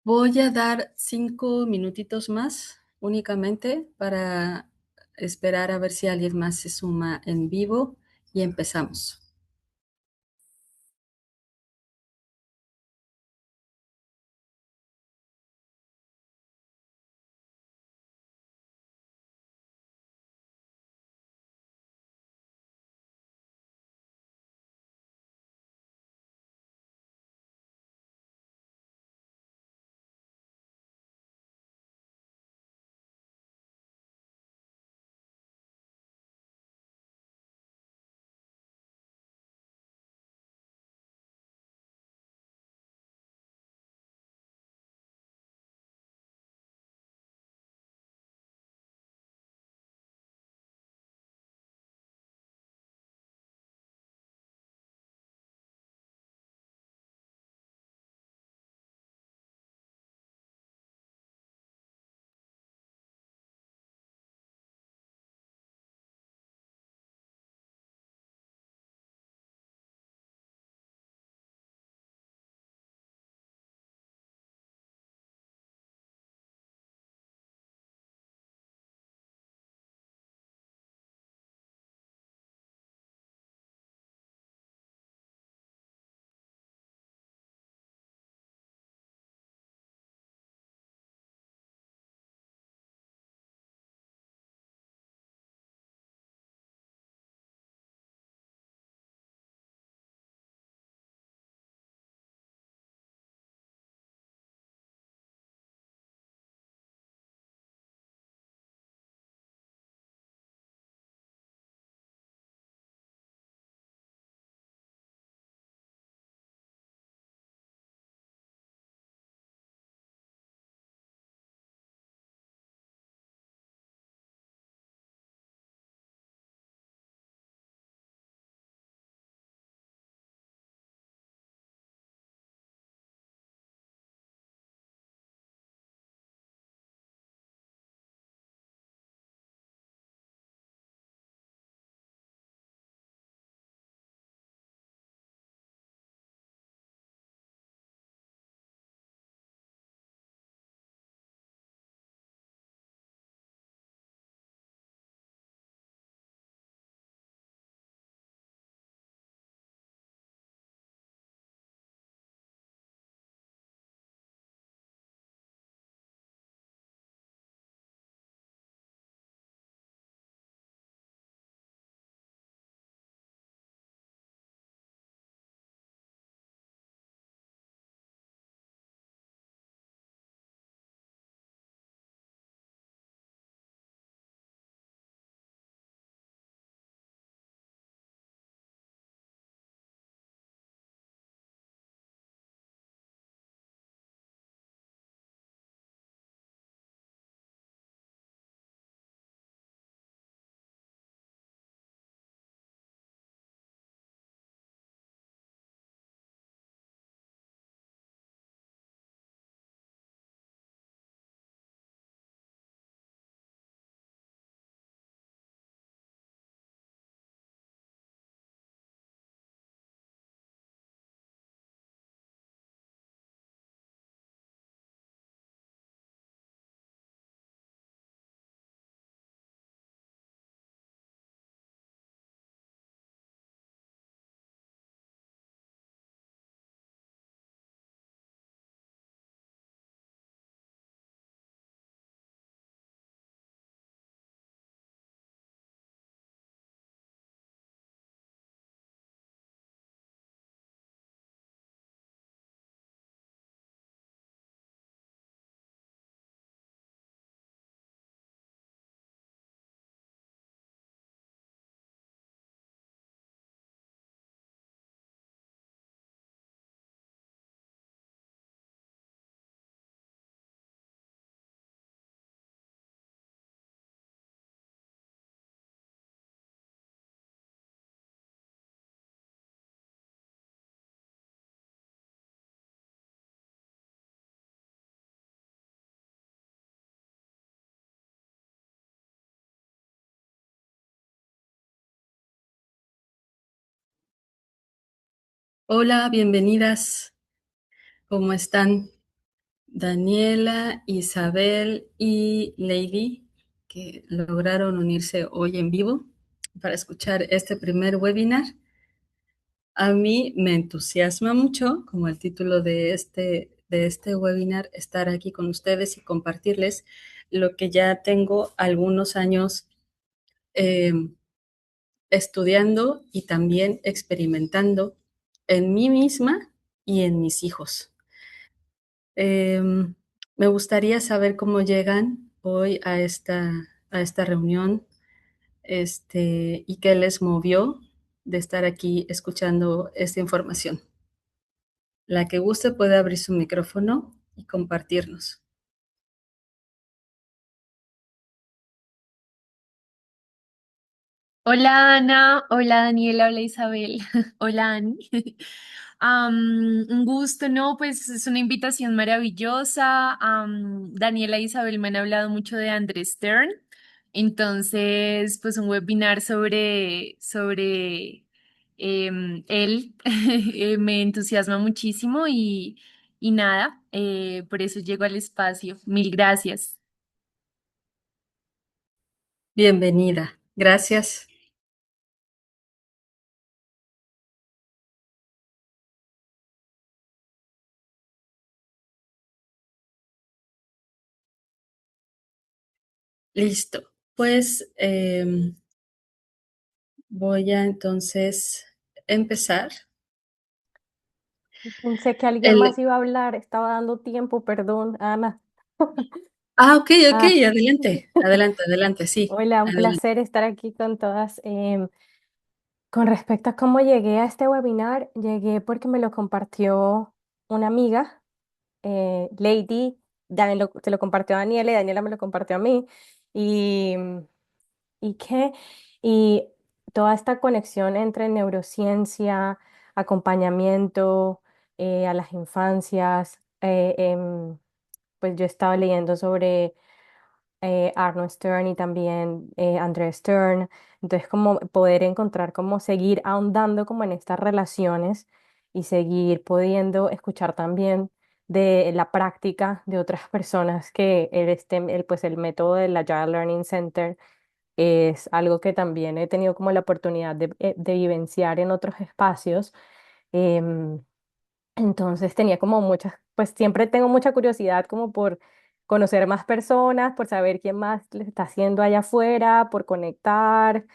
Voy a dar 5 minutitos más únicamente para esperar a ver si alguien más se suma en vivo y empezamos. Hola, bienvenidas. ¿Cómo están? Daniela, Isabel y Lady, que lograron unirse hoy en vivo para escuchar este primer webinar. A mí me entusiasma mucho, como el título de este webinar, estar aquí con ustedes y compartirles lo que ya tengo algunos años eh, estudiando y también experimentando en mí misma y en mis hijos. Me gustaría saber cómo llegan hoy a esta reunión, y qué les movió de estar aquí escuchando esta información. La que guste puede abrir su micrófono y compartirnos. Hola Ana, hola Daniela, hola Isabel, hola Ani. Un gusto, ¿no? Pues es una invitación maravillosa. Daniela e Isabel me han hablado mucho de Andrés Stern, entonces pues un webinar sobre él me entusiasma muchísimo y nada, por eso llego al espacio. Mil gracias. Bienvenida. Gracias. Listo. Pues voy a entonces empezar. Pensé que alguien más El, iba a hablar, estaba dando tiempo, perdón, Ana. ok, ok, Ah, adelante, adelante, adelante, sí, hola, un adelante. placer estar aquí con todas. Con respecto a cómo llegué a este webinar, llegué porque me lo compartió una amiga, Lady, se lo compartió a Daniela y Daniela me lo compartió a mí. Y, y qué, y toda esta conexión entre neurociencia, acompañamiento a las infancias, pues yo estaba leyendo sobre Arnold Stern y también Andrea Stern. Entonces, como poder encontrar cómo seguir ahondando como en estas relaciones y seguir pudiendo escuchar también de la práctica de otras personas que pues el método del Agile Learning Center es algo que también he tenido como la oportunidad de vivenciar en otros espacios. Em, entonces tenía como muchas, pues siempre tengo mucha curiosidad como por conocer más personas, por saber quién más le está haciendo allá afuera, por conectar,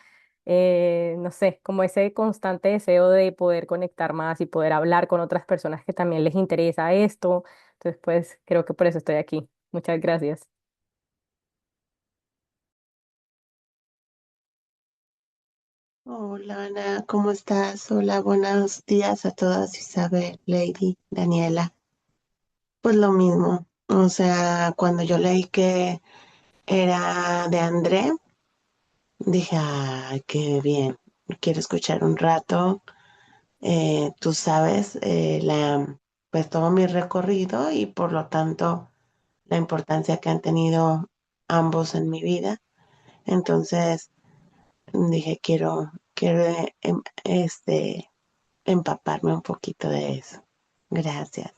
no sé, como ese constante deseo de poder conectar más y poder hablar con otras personas que también les interesa esto. Entonces, pues creo que por eso estoy aquí. Muchas gracias. Hola Ana, ¿cómo estás? Hola, buenos días a todas, Isabel, Lady, Daniela. Pues lo mismo, o sea, cuando yo leí que era de André, dije, ay, qué bien, quiero escuchar un rato. Tú sabes, pues todo mi recorrido y por lo tanto la importancia que han tenido ambos en mi vida. Entonces dije, quiero empaparme un poquito de eso. Gracias.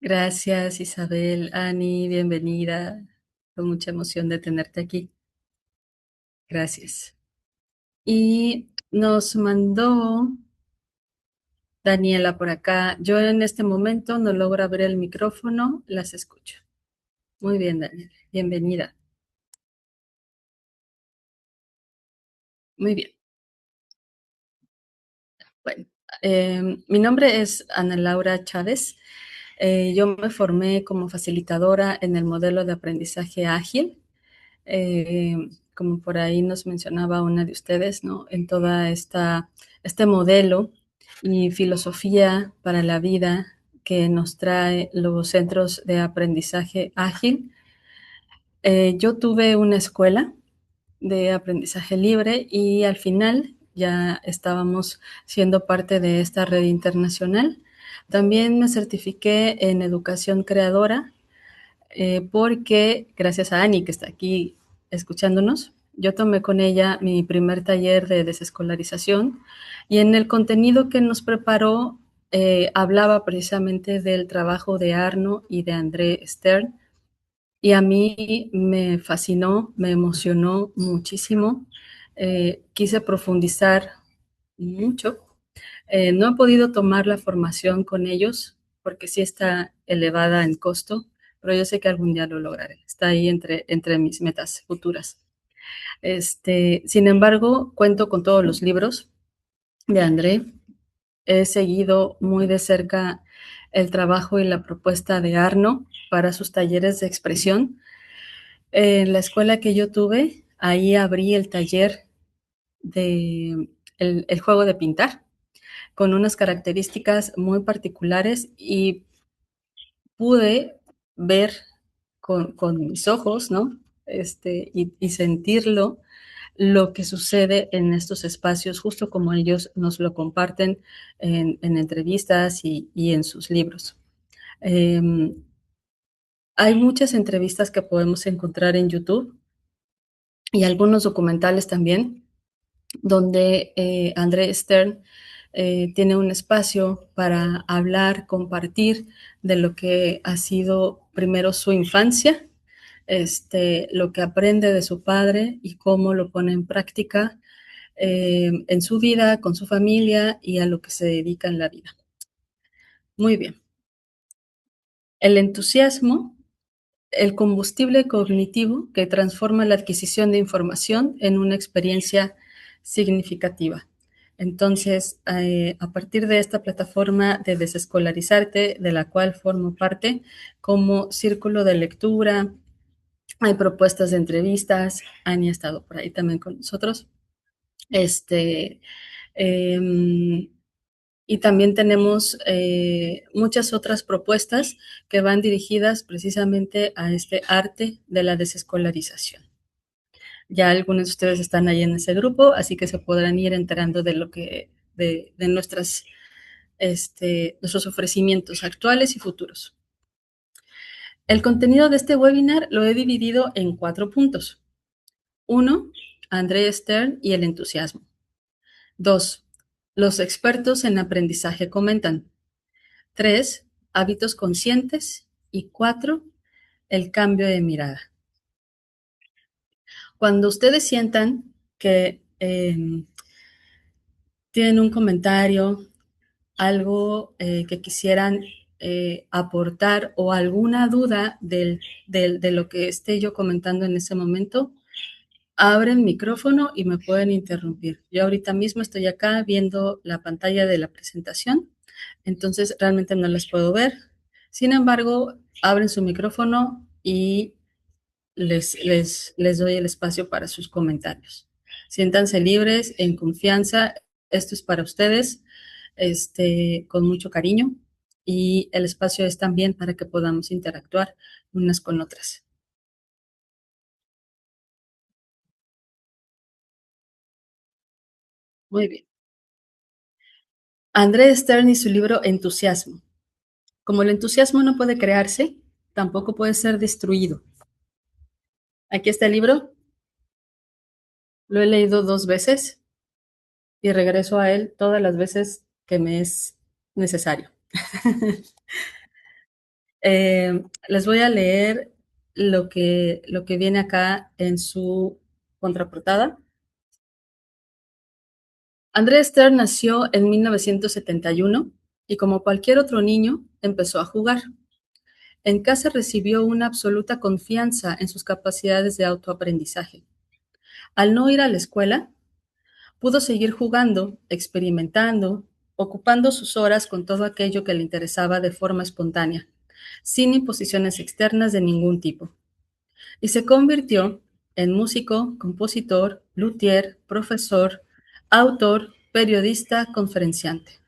Gracias, Isabel, Ani, bienvenida. Con mucha emoción de tenerte aquí. Gracias. Y nos mandó Daniela por acá. Yo en este momento no logro abrir el micrófono, las escucho. Muy bien, Daniela. Bienvenida. Muy bien. Bueno, mi nombre es Ana Laura Chávez. Yo me formé como facilitadora en el modelo de aprendizaje ágil, eh, como por ahí nos mencionaba una de ustedes, ¿no? En toda este modelo y filosofía para la vida que nos trae los centros de aprendizaje ágil. Yo tuve una escuela de aprendizaje libre y al final ya estábamos siendo parte de esta red internacional. También me certifiqué en educación creadora porque gracias a Ani que está aquí escuchándonos, yo tomé con ella mi primer taller de desescolarización y en el contenido que nos preparó hablaba precisamente del trabajo de Arno y de André Stern, y a mí me fascinó, me emocionó muchísimo. Quise profundizar mucho. No he podido tomar la formación con ellos porque sí está elevada en costo, pero yo sé que algún día lo lograré. Está ahí entre mis metas futuras. Sin embargo, cuento con todos los libros de André. He seguido muy de cerca el trabajo y la propuesta de Arno para sus talleres de expresión. En la escuela que yo tuve, ahí abrí el taller de el juego de pintar, con unas características muy particulares, y pude ver con mis ojos, ¿no? Y sentirlo, lo que sucede en estos espacios, justo como ellos nos lo comparten en entrevistas y en sus libros. Eh, Hay muchas entrevistas que podemos encontrar en YouTube y algunos documentales también, donde André Stern tiene un espacio para hablar, compartir de lo que ha sido primero su infancia, lo que aprende de su padre y cómo lo pone en práctica en su vida, con su familia y a lo que se dedica en la vida. Muy bien. El entusiasmo, el combustible cognitivo que transforma la adquisición de información en una experiencia significativa. Entonces, a partir de esta plataforma de Desescolarizarte, de la cual formo parte, como círculo de lectura, hay propuestas de entrevistas. Ani ha estado por ahí también con nosotros. Eh, y también tenemos muchas otras propuestas que van dirigidas precisamente a este arte de la desescolarización. Ya algunos de ustedes están ahí en ese grupo, así que se podrán ir enterando de lo que, de nuestros ofrecimientos actuales y futuros. El contenido de este webinar lo he dividido en 4 puntos. 1, André Stern y el entusiasmo. 2, los expertos en aprendizaje comentan. 3, hábitos conscientes. Y 4, el cambio de mirada. Cuando ustedes sientan que tienen un comentario, algo que quisieran aportar o alguna duda de lo que esté yo comentando en ese momento, abren micrófono y me pueden interrumpir. Yo ahorita mismo estoy acá viendo la pantalla de la presentación, entonces realmente no las puedo ver. Sin embargo, abren su micrófono y les doy el espacio para sus comentarios. Siéntanse libres, en confianza. Esto es para ustedes, con mucho cariño, y el espacio es también para que podamos interactuar unas con otras. Muy bien. André Stern y su libro Entusiasmo. Como el entusiasmo no puede crearse, tampoco puede ser destruido. Aquí está el libro. Lo he leído 2 veces y regreso a él todas las veces que me es necesario. Les voy a leer lo que viene acá en su contraportada. André Stern nació en 1971 y como cualquier otro niño empezó a jugar. En casa recibió una absoluta confianza en sus capacidades de autoaprendizaje. Al no ir a la escuela, pudo seguir jugando, experimentando, ocupando sus horas con todo aquello que le interesaba de forma espontánea, sin imposiciones externas de ningún tipo. Y se convirtió en músico, compositor, luthier, profesor, autor, periodista, conferenciante.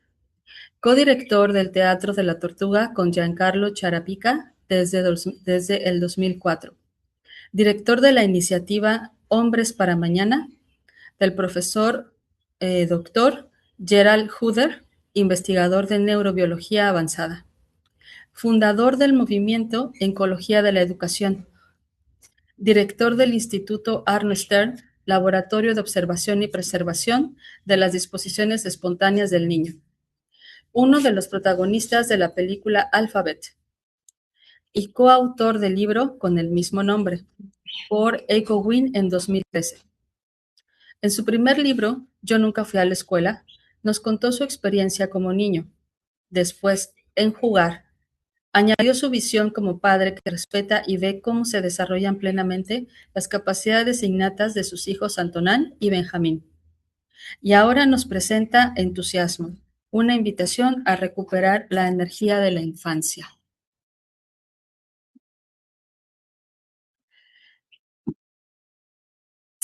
Codirector del Teatro de la Tortuga con Giancarlo Charapica desde el 2004. Director de la iniciativa Hombres para Mañana del profesor doctor Gerald Huder, investigador de neurobiología avanzada. Fundador del movimiento Oncología de la Educación. Director del Instituto Arno Stern, Laboratorio de Observación y Preservación de las Disposiciones Espontáneas del Niño. uno de los protagonistas de la película Alphabet y coautor del libro con el mismo nombre, por Echo Wynn en 2013. En su primer libro, Yo nunca fui a la escuela, nos contó su experiencia como niño. Después, en Jugar, añadió su visión como padre que respeta y ve cómo se desarrollan plenamente las capacidades innatas de sus hijos Antonán y Benjamín. Y ahora nos presenta Entusiasmo, una invitación a recuperar la energía de la infancia.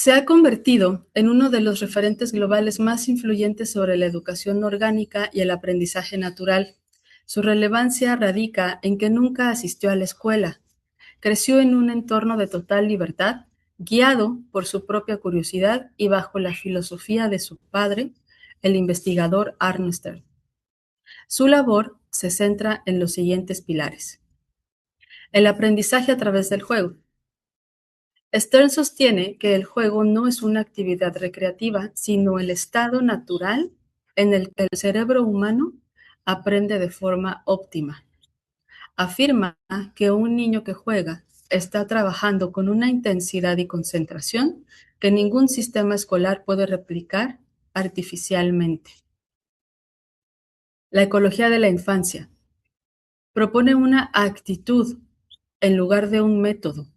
Se ha convertido en uno de los referentes globales más influyentes sobre la educación orgánica y el aprendizaje natural. Su relevancia radica en que nunca asistió a la escuela. Creció en un entorno de total libertad, guiado por su propia curiosidad y bajo la filosofía de su padre, el investigador Arne Stern. Su labor se centra en los siguientes pilares. El aprendizaje a través del juego. Stern sostiene que el juego no es una actividad recreativa, sino el estado natural en el que el cerebro humano aprende de forma óptima. Afirma que un niño que juega está trabajando con una intensidad y concentración que ningún sistema escolar puede replicar artificialmente. La ecología de la infancia propone una actitud en lugar de un método.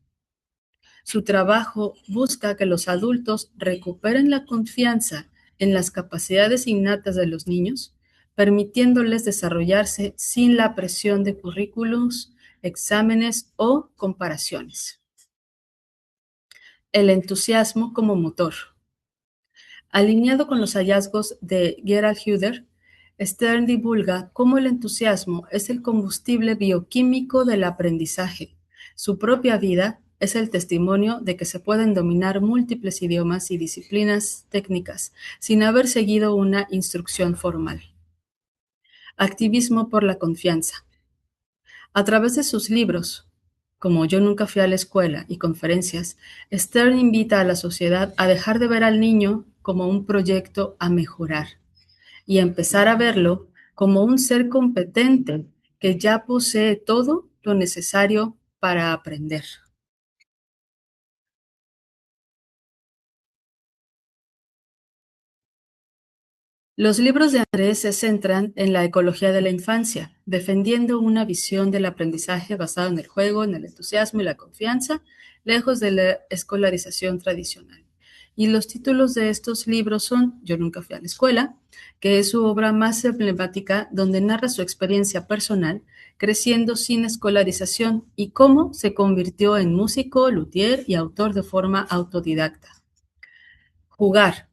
Su trabajo busca que los adultos recuperen la confianza en las capacidades innatas de los niños, permitiéndoles desarrollarse sin la presión de currículos, exámenes o comparaciones. El entusiasmo como motor. Alineado con los hallazgos de Gerald Huder, Stern divulga cómo el entusiasmo es el combustible bioquímico del aprendizaje. Su propia vida es el testimonio de que se pueden dominar múltiples idiomas y disciplinas técnicas sin haber seguido una instrucción formal. Activismo por la confianza. A través de sus libros, como Yo nunca fui a la escuela y conferencias, Stern invita a la sociedad a dejar de ver al niño como un proyecto a mejorar y a empezar a verlo como un ser competente que ya posee todo lo necesario para aprender. Los libros de Andrés se centran en la ecología de la infancia, defendiendo una visión del aprendizaje basado en el juego, en el entusiasmo y la confianza, lejos de la escolarización tradicional. Y los títulos de estos libros son Yo nunca fui a la escuela, que es su obra más emblemática, donde narra su experiencia personal creciendo sin escolarización y cómo se convirtió en músico, luthier y autor de forma autodidacta. Jugar.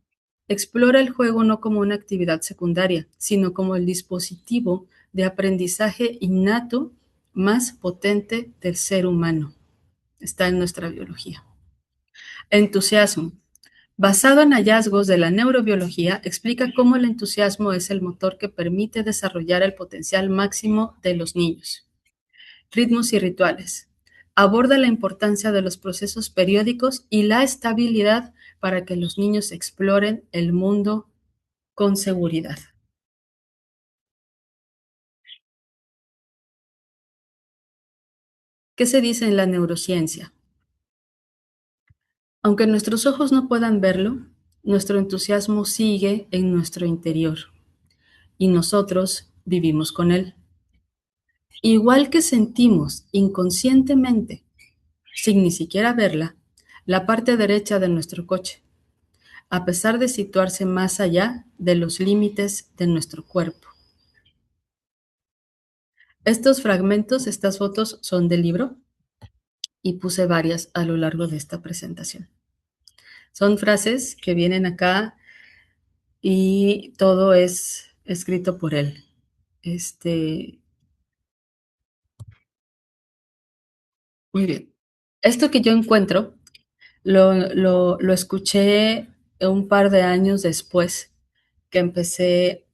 Explora el juego no como una actividad secundaria, sino como el dispositivo de aprendizaje innato más potente del ser humano. Está en nuestra biología. Entusiasmo. Basado en hallazgos de la neurobiología, explica cómo el entusiasmo es el motor que permite desarrollar el potencial máximo de los niños. Ritmos y rituales. Aborda la importancia de los procesos periódicos y la estabilidad para que los niños exploren el mundo con seguridad. ¿Qué se dice en la neurociencia? Aunque nuestros ojos no puedan verlo, nuestro entusiasmo sigue en nuestro interior y nosotros vivimos con él. Igual que sentimos inconscientemente, sin ni siquiera verla, la parte derecha de nuestro coche, a pesar de situarse más allá de los límites de nuestro cuerpo. Estos fragmentos, estas fotos son del libro y puse varias a lo largo de esta presentación. Son frases que vienen acá y todo es escrito por él. Muy bien. Esto que yo encuentro lo escuché un par de años después que empecé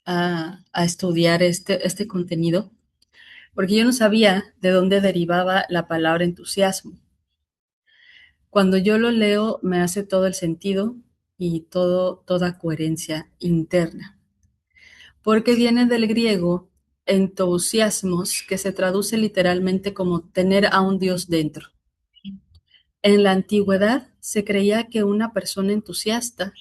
a estudiar este contenido, porque yo no sabía de dónde derivaba la palabra entusiasmo. Cuando yo lo leo me hace todo el sentido y toda coherencia interna. porque viene del griego entusiasmos, que se traduce literalmente como tener a un Dios dentro. En la antigüedad se creía que una persona entusiasta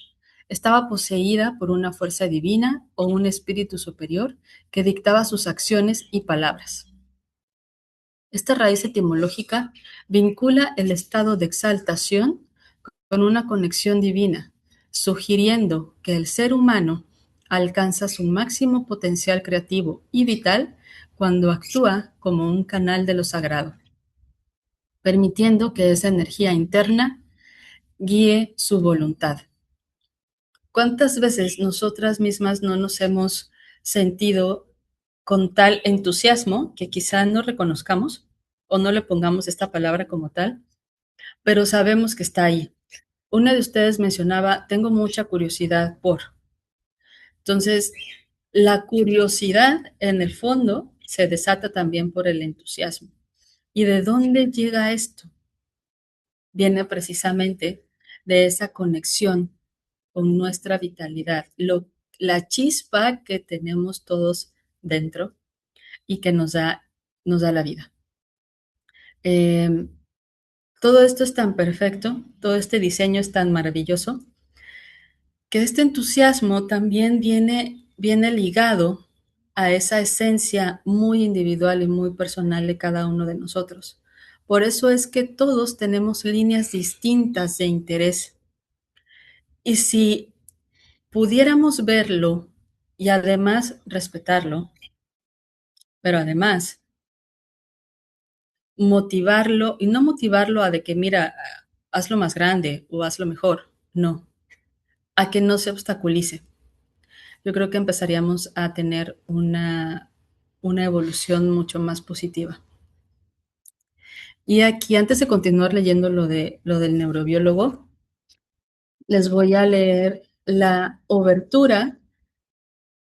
estaba poseída por una fuerza divina o un espíritu superior que dictaba sus acciones y palabras. Esta raíz etimológica vincula el estado de exaltación con una conexión divina, sugiriendo que el ser humano alcanza su máximo potencial creativo y vital cuando actúa como un canal de lo sagrado, permitiendo que esa energía interna guíe su voluntad. ¿Cuántas veces nosotras mismas no nos hemos sentido con tal entusiasmo que quizá no reconozcamos o no le pongamos esta palabra como tal, pero sabemos que está ahí? Una de ustedes mencionaba, tengo mucha curiosidad por. Entonces, la curiosidad en el fondo se desata también por el entusiasmo. ¿Y de dónde llega esto? Viene precisamente de esa conexión con nuestra vitalidad, la chispa que tenemos todos dentro y que nos da la vida. Eh, Todo esto es tan perfecto, todo este diseño es tan maravilloso, que este entusiasmo también viene ligado a esa esencia muy individual y muy personal de cada uno de nosotros. Por eso es que todos tenemos líneas distintas de interés. Y si pudiéramos verlo y además respetarlo, pero además motivarlo, y no motivarlo a de que, mira, hazlo más grande o hazlo mejor, no, a que no se obstaculice. Yo creo que empezaríamos a tener una evolución mucho más positiva. Y aquí, antes de continuar leyendo lo del neurobiólogo, les voy a leer la obertura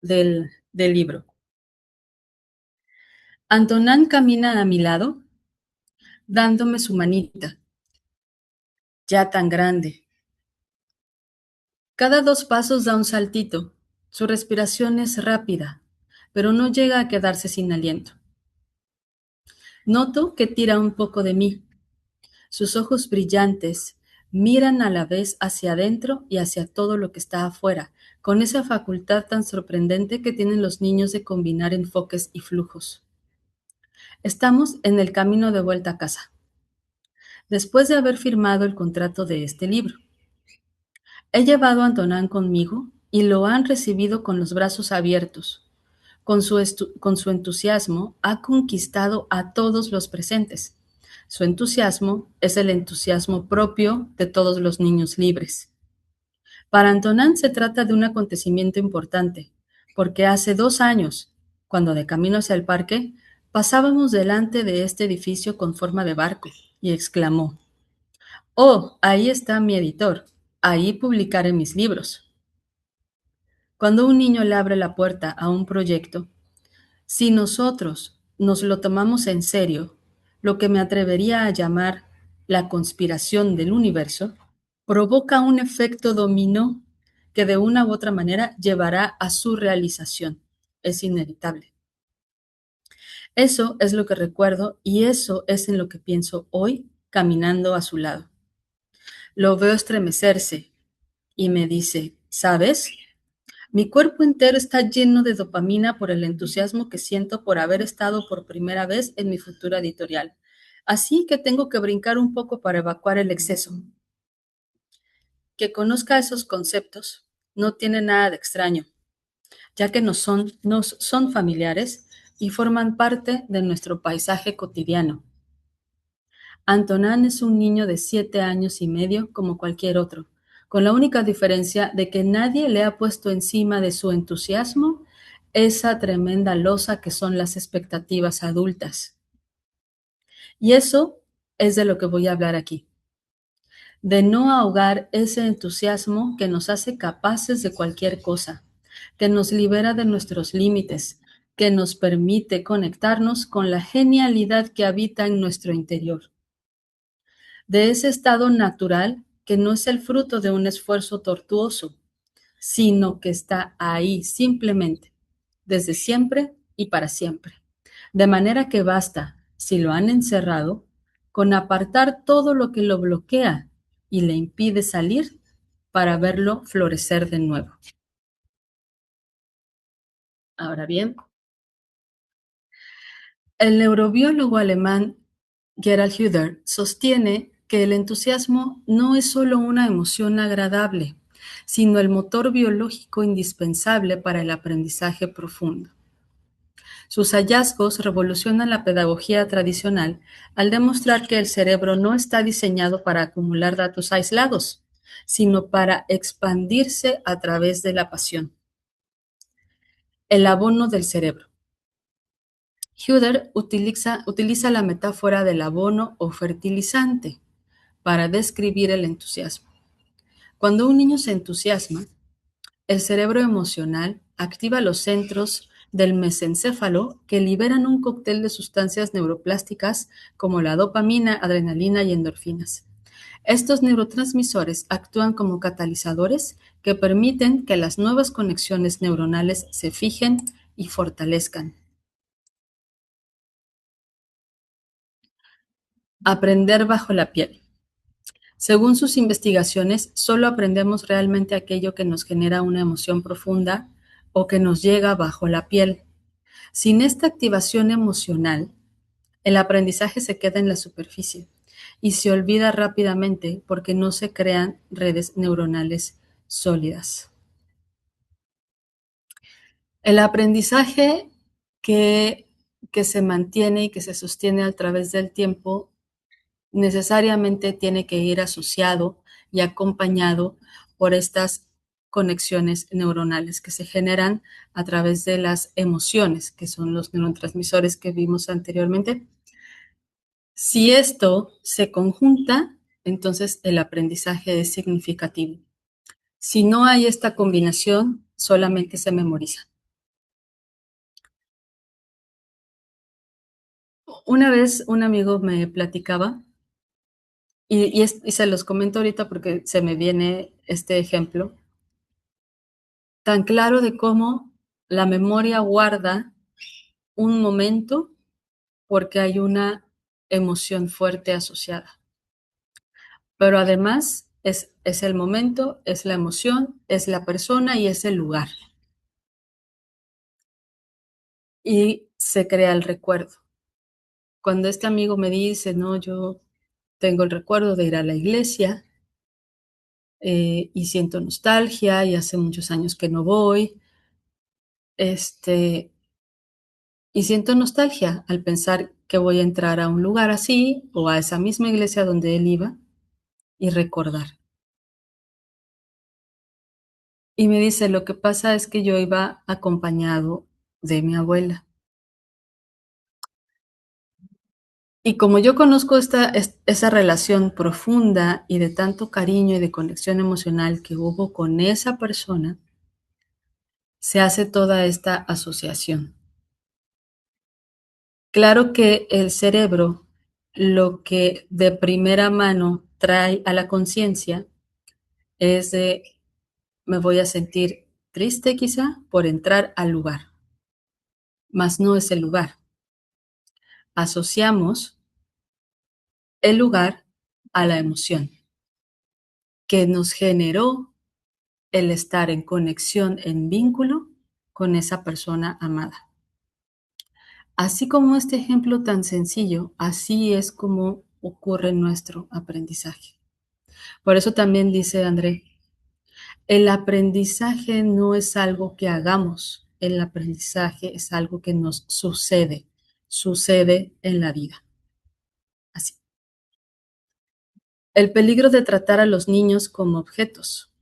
del libro. Antonin camina a mi lado, dándome su manita, ya tan grande. Cada 2 pasos da un saltito. Su respiración es rápida, pero no llega a quedarse sin aliento. Noto que tira un poco de mí. Sus ojos brillantes miran a la vez hacia adentro y hacia todo lo que está afuera, con esa facultad tan sorprendente que tienen los niños de combinar enfoques y flujos. Estamos en el camino de vuelta a casa, después de haber firmado el contrato de este libro. He llevado a Antonin conmigo y lo han recibido con los brazos abiertos. Con su entusiasmo ha conquistado a todos los presentes. Su entusiasmo es el entusiasmo propio de todos los niños libres. Para Antonin se trata de un acontecimiento importante, porque hace 2 años, cuando de camino hacia el parque, pasábamos delante de este edificio con forma de barco, y exclamó: «Oh, ahí está mi editor, ahí publicaré mis libros». Cuando un niño le abre la puerta a un proyecto, si nosotros nos lo tomamos en serio, lo que me atrevería a llamar la conspiración del universo, provoca un efecto dominó que de una u otra manera llevará a su realización. Es inevitable. Eso es lo que recuerdo y eso es en lo que pienso hoy caminando a su lado. Lo veo estremecerse y me dice: ¿sabes? Mi cuerpo entero está lleno de dopamina por el entusiasmo que siento por haber estado por primera vez en mi futura editorial. Así que tengo que brincar un poco para evacuar el exceso. Que conozca esos conceptos no tiene nada de extraño, ya que nos son familiares y forman parte de nuestro paisaje cotidiano. Antonin es un niño de 7 años y medio como cualquier otro, con la única diferencia de que nadie le ha puesto encima de su entusiasmo esa tremenda losa que son las expectativas adultas. Y eso es de lo que voy a hablar aquí, de no ahogar ese entusiasmo que nos hace capaces de cualquier cosa, que nos libera de nuestros límites, que nos permite conectarnos con la genialidad que habita en nuestro interior. De ese estado natural que no es el fruto de un esfuerzo tortuoso, sino que está ahí simplemente. desde siempre y para siempre. De manera que basta, si lo han encerrado, con apartar todo lo que lo bloquea y le impide salir para verlo florecer de nuevo. Ahora bien, el neurobiólogo alemán Gerald Hüther sostiene que el entusiasmo no es solo una emoción agradable, sino el motor biológico indispensable para el aprendizaje profundo. Sus hallazgos revolucionan la pedagogía tradicional al demostrar que el cerebro no está diseñado para acumular datos aislados, sino para expandirse a través de la pasión. El abono del cerebro. Hüther utiliza la metáfora del abono o fertilizante para describir el entusiasmo. Cuando un niño se entusiasma, el cerebro emocional activa los centros del mesencéfalo que liberan un cóctel de sustancias neuroplásticas como la dopamina, adrenalina y endorfinas. Estos neurotransmisores actúan como catalizadores que permiten que las nuevas conexiones neuronales se fijen y fortalezcan. Aprender bajo la piel. Según sus investigaciones, solo aprendemos realmente aquello que nos genera una emoción profunda o que nos llega bajo la piel. Sin esta activación emocional, el aprendizaje se queda en la superficie y se olvida rápidamente porque no se crean redes neuronales sólidas. El aprendizaje que se mantiene y que se sostiene a través del tiempo necesariamente tiene que ir asociado y acompañado por estas conexiones neuronales que se generan a través de las emociones, que son los neurotransmisores que vimos anteriormente. Si esto se conjunta, entonces el aprendizaje es significativo. Si no hay esta combinación, solamente se memoriza. Una vez un amigo me platicaba, y se los comento ahorita porque se me viene este ejemplo, tan claro de cómo la memoria guarda un momento porque hay una emoción fuerte asociada. Pero además es el momento, es la emoción, es la persona y es el lugar. Y se crea el recuerdo. Cuando este amigo me dice, no, yo tengo el recuerdo de ir a la iglesia y siento nostalgia y hace muchos años que no voy, y siento nostalgia al pensar que voy a entrar a un lugar así o a esa misma iglesia donde él iba y recordar. Y me dice, lo que pasa es que yo iba acompañado de mi abuela. Y como yo conozco esa relación profunda y de tanto cariño y de conexión emocional que hubo con esa persona, se hace toda esta asociación. Claro que el cerebro lo que de primera mano trae a la conciencia es de me voy a sentir triste quizá por entrar al lugar, mas no es el lugar. Asociamos el lugar a la emoción que nos generó el estar en conexión, en vínculo con esa persona amada. Así como este ejemplo tan sencillo, así es como ocurre nuestro aprendizaje. Por eso también dice André, el aprendizaje no es algo que hagamos, el aprendizaje es algo que nos sucede en la vida. Así. El peligro de tratar a los niños como objetos.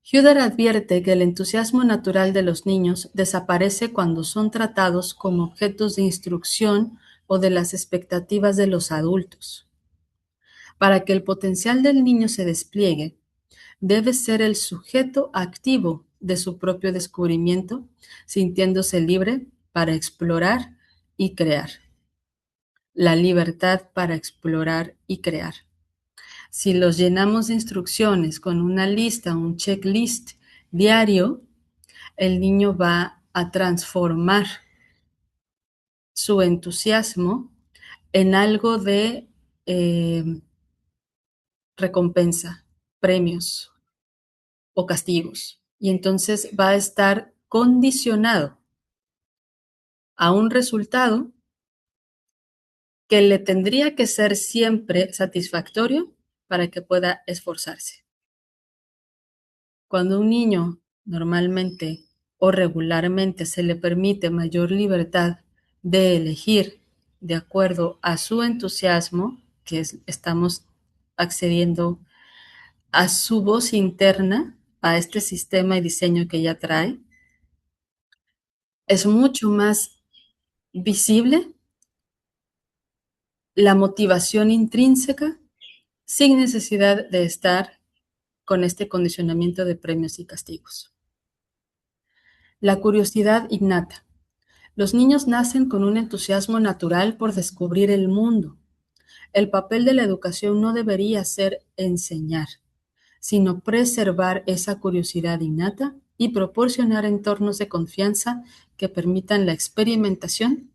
Hüther advierte que el entusiasmo natural de los niños desaparece cuando son tratados como objetos de instrucción o de las expectativas de los adultos. Para que el potencial del niño se despliegue, debe ser el sujeto activo de su propio descubrimiento, sintiéndose libre para explorar y crear. La libertad para explorar y crear. Si los llenamos de instrucciones con una lista, un checklist diario, el niño va a transformar su entusiasmo en algo de eh, recompensa, premios o castigos. Y entonces va a estar condicionado a un resultado que le tendría que ser siempre satisfactorio para que pueda esforzarse. Cuando un niño normalmente o regularmente se le permite mayor libertad de elegir de acuerdo a su entusiasmo, que estamos accediendo a su voz interna, a este sistema y diseño que ella trae, es mucho más visible la motivación intrínseca sin necesidad de estar con este condicionamiento de premios y castigos. La curiosidad innata. Los niños nacen con un entusiasmo natural por descubrir el mundo. El papel de la educación no debería ser enseñar, sino preservar esa curiosidad innata y proporcionar entornos de confianza que permitan la experimentación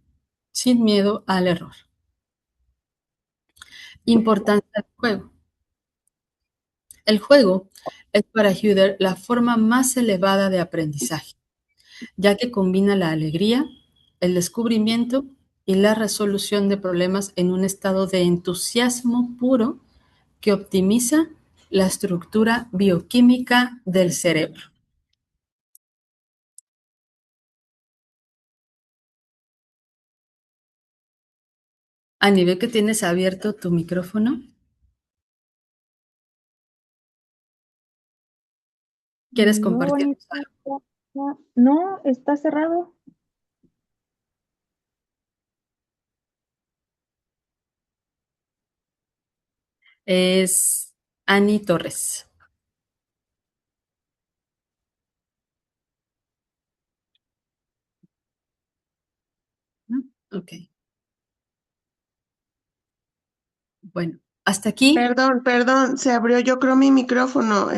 sin miedo al error. Importancia del juego. El juego es para Huder la forma más elevada de aprendizaje, ya que combina la alegría, el descubrimiento y la resolución de problemas en un estado de entusiasmo puro que optimiza la estructura bioquímica del cerebro. A nivel que tienes abierto tu micrófono, ¿quieres No, compartirnos Vanessa, algo? no, está cerrado. Es Ani Torres. ¿No? Ok. Bueno, hasta aquí. Perdón, se abrió yo creo mi micrófono.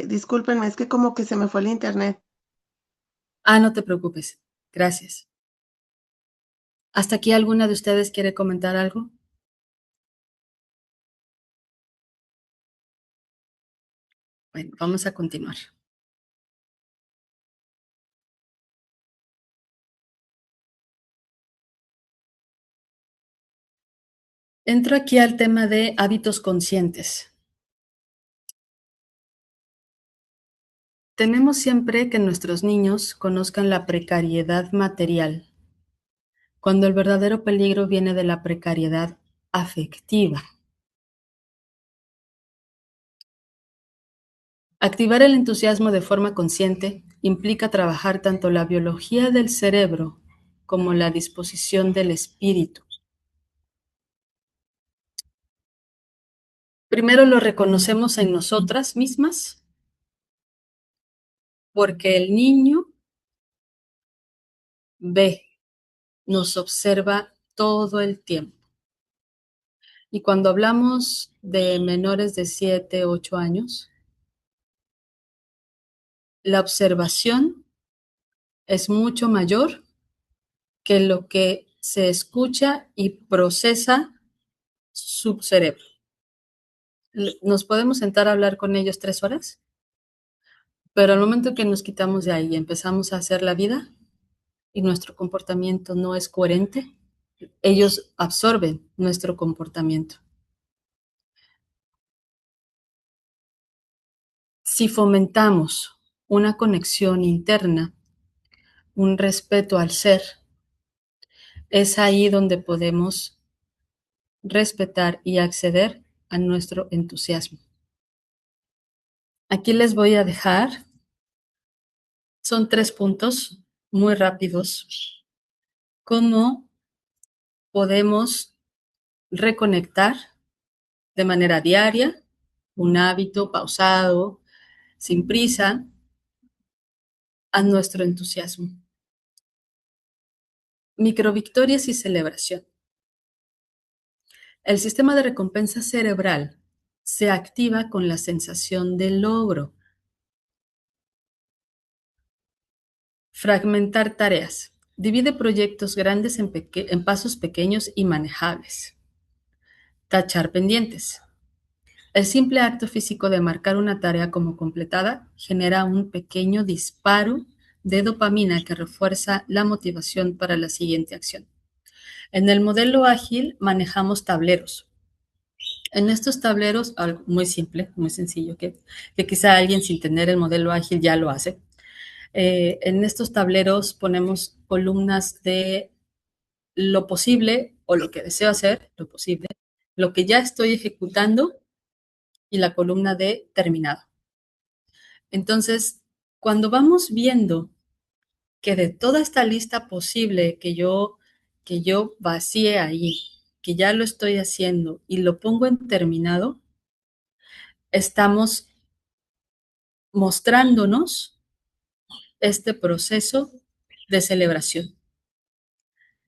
Discúlpenme, es que como que se me fue el internet. Ah, no te preocupes. Gracias. ¿Hasta aquí alguna de ustedes quiere comentar algo? Bueno, vamos a continuar. Entro aquí al tema de hábitos conscientes. Tenemos siempre que nuestros niños conozcan la precariedad material, cuando el verdadero peligro viene de la precariedad afectiva. Activar el entusiasmo de forma consciente implica trabajar tanto la biología del cerebro como la disposición del espíritu. Primero lo reconocemos en nosotras mismas, porque el niño ve, nos observa todo el tiempo. Y cuando hablamos de menores de 7, 8 años, la observación es mucho mayor que lo que se escucha y procesa su cerebro. Nos podemos sentar a hablar con ellos 3 horas, pero al momento que nos quitamos de ahí y empezamos a hacer la vida y nuestro comportamiento no es coherente, ellos absorben nuestro comportamiento. Si fomentamos una conexión interna, un respeto al ser, es ahí donde podemos respetar y acceder a nuestro entusiasmo. Aquí les voy a dejar, son 3 puntos muy rápidos, cómo podemos reconectar de manera diaria, un hábito pausado, sin prisa, a nuestro entusiasmo. Microvictorias y celebración. El sistema de recompensa cerebral se activa con la sensación de logro. Fragmentar tareas. Divide proyectos grandes en pasos pequeños y manejables. Tachar pendientes. El simple acto físico de marcar una tarea como completada genera un pequeño disparo de dopamina que refuerza la motivación para la siguiente acción. En el modelo ágil manejamos tableros. En estos tableros, algo muy simple, muy sencillo, que quizá alguien sin tener el modelo ágil ya lo hace. En estos tableros ponemos columnas de lo posible o lo que deseo hacer, lo posible, lo que ya estoy ejecutando y la columna de terminado. Entonces, cuando vamos viendo que de toda esta lista posible que yo vacié ahí, que ya lo estoy haciendo y lo pongo en terminado, estamos mostrándonos este proceso de celebración,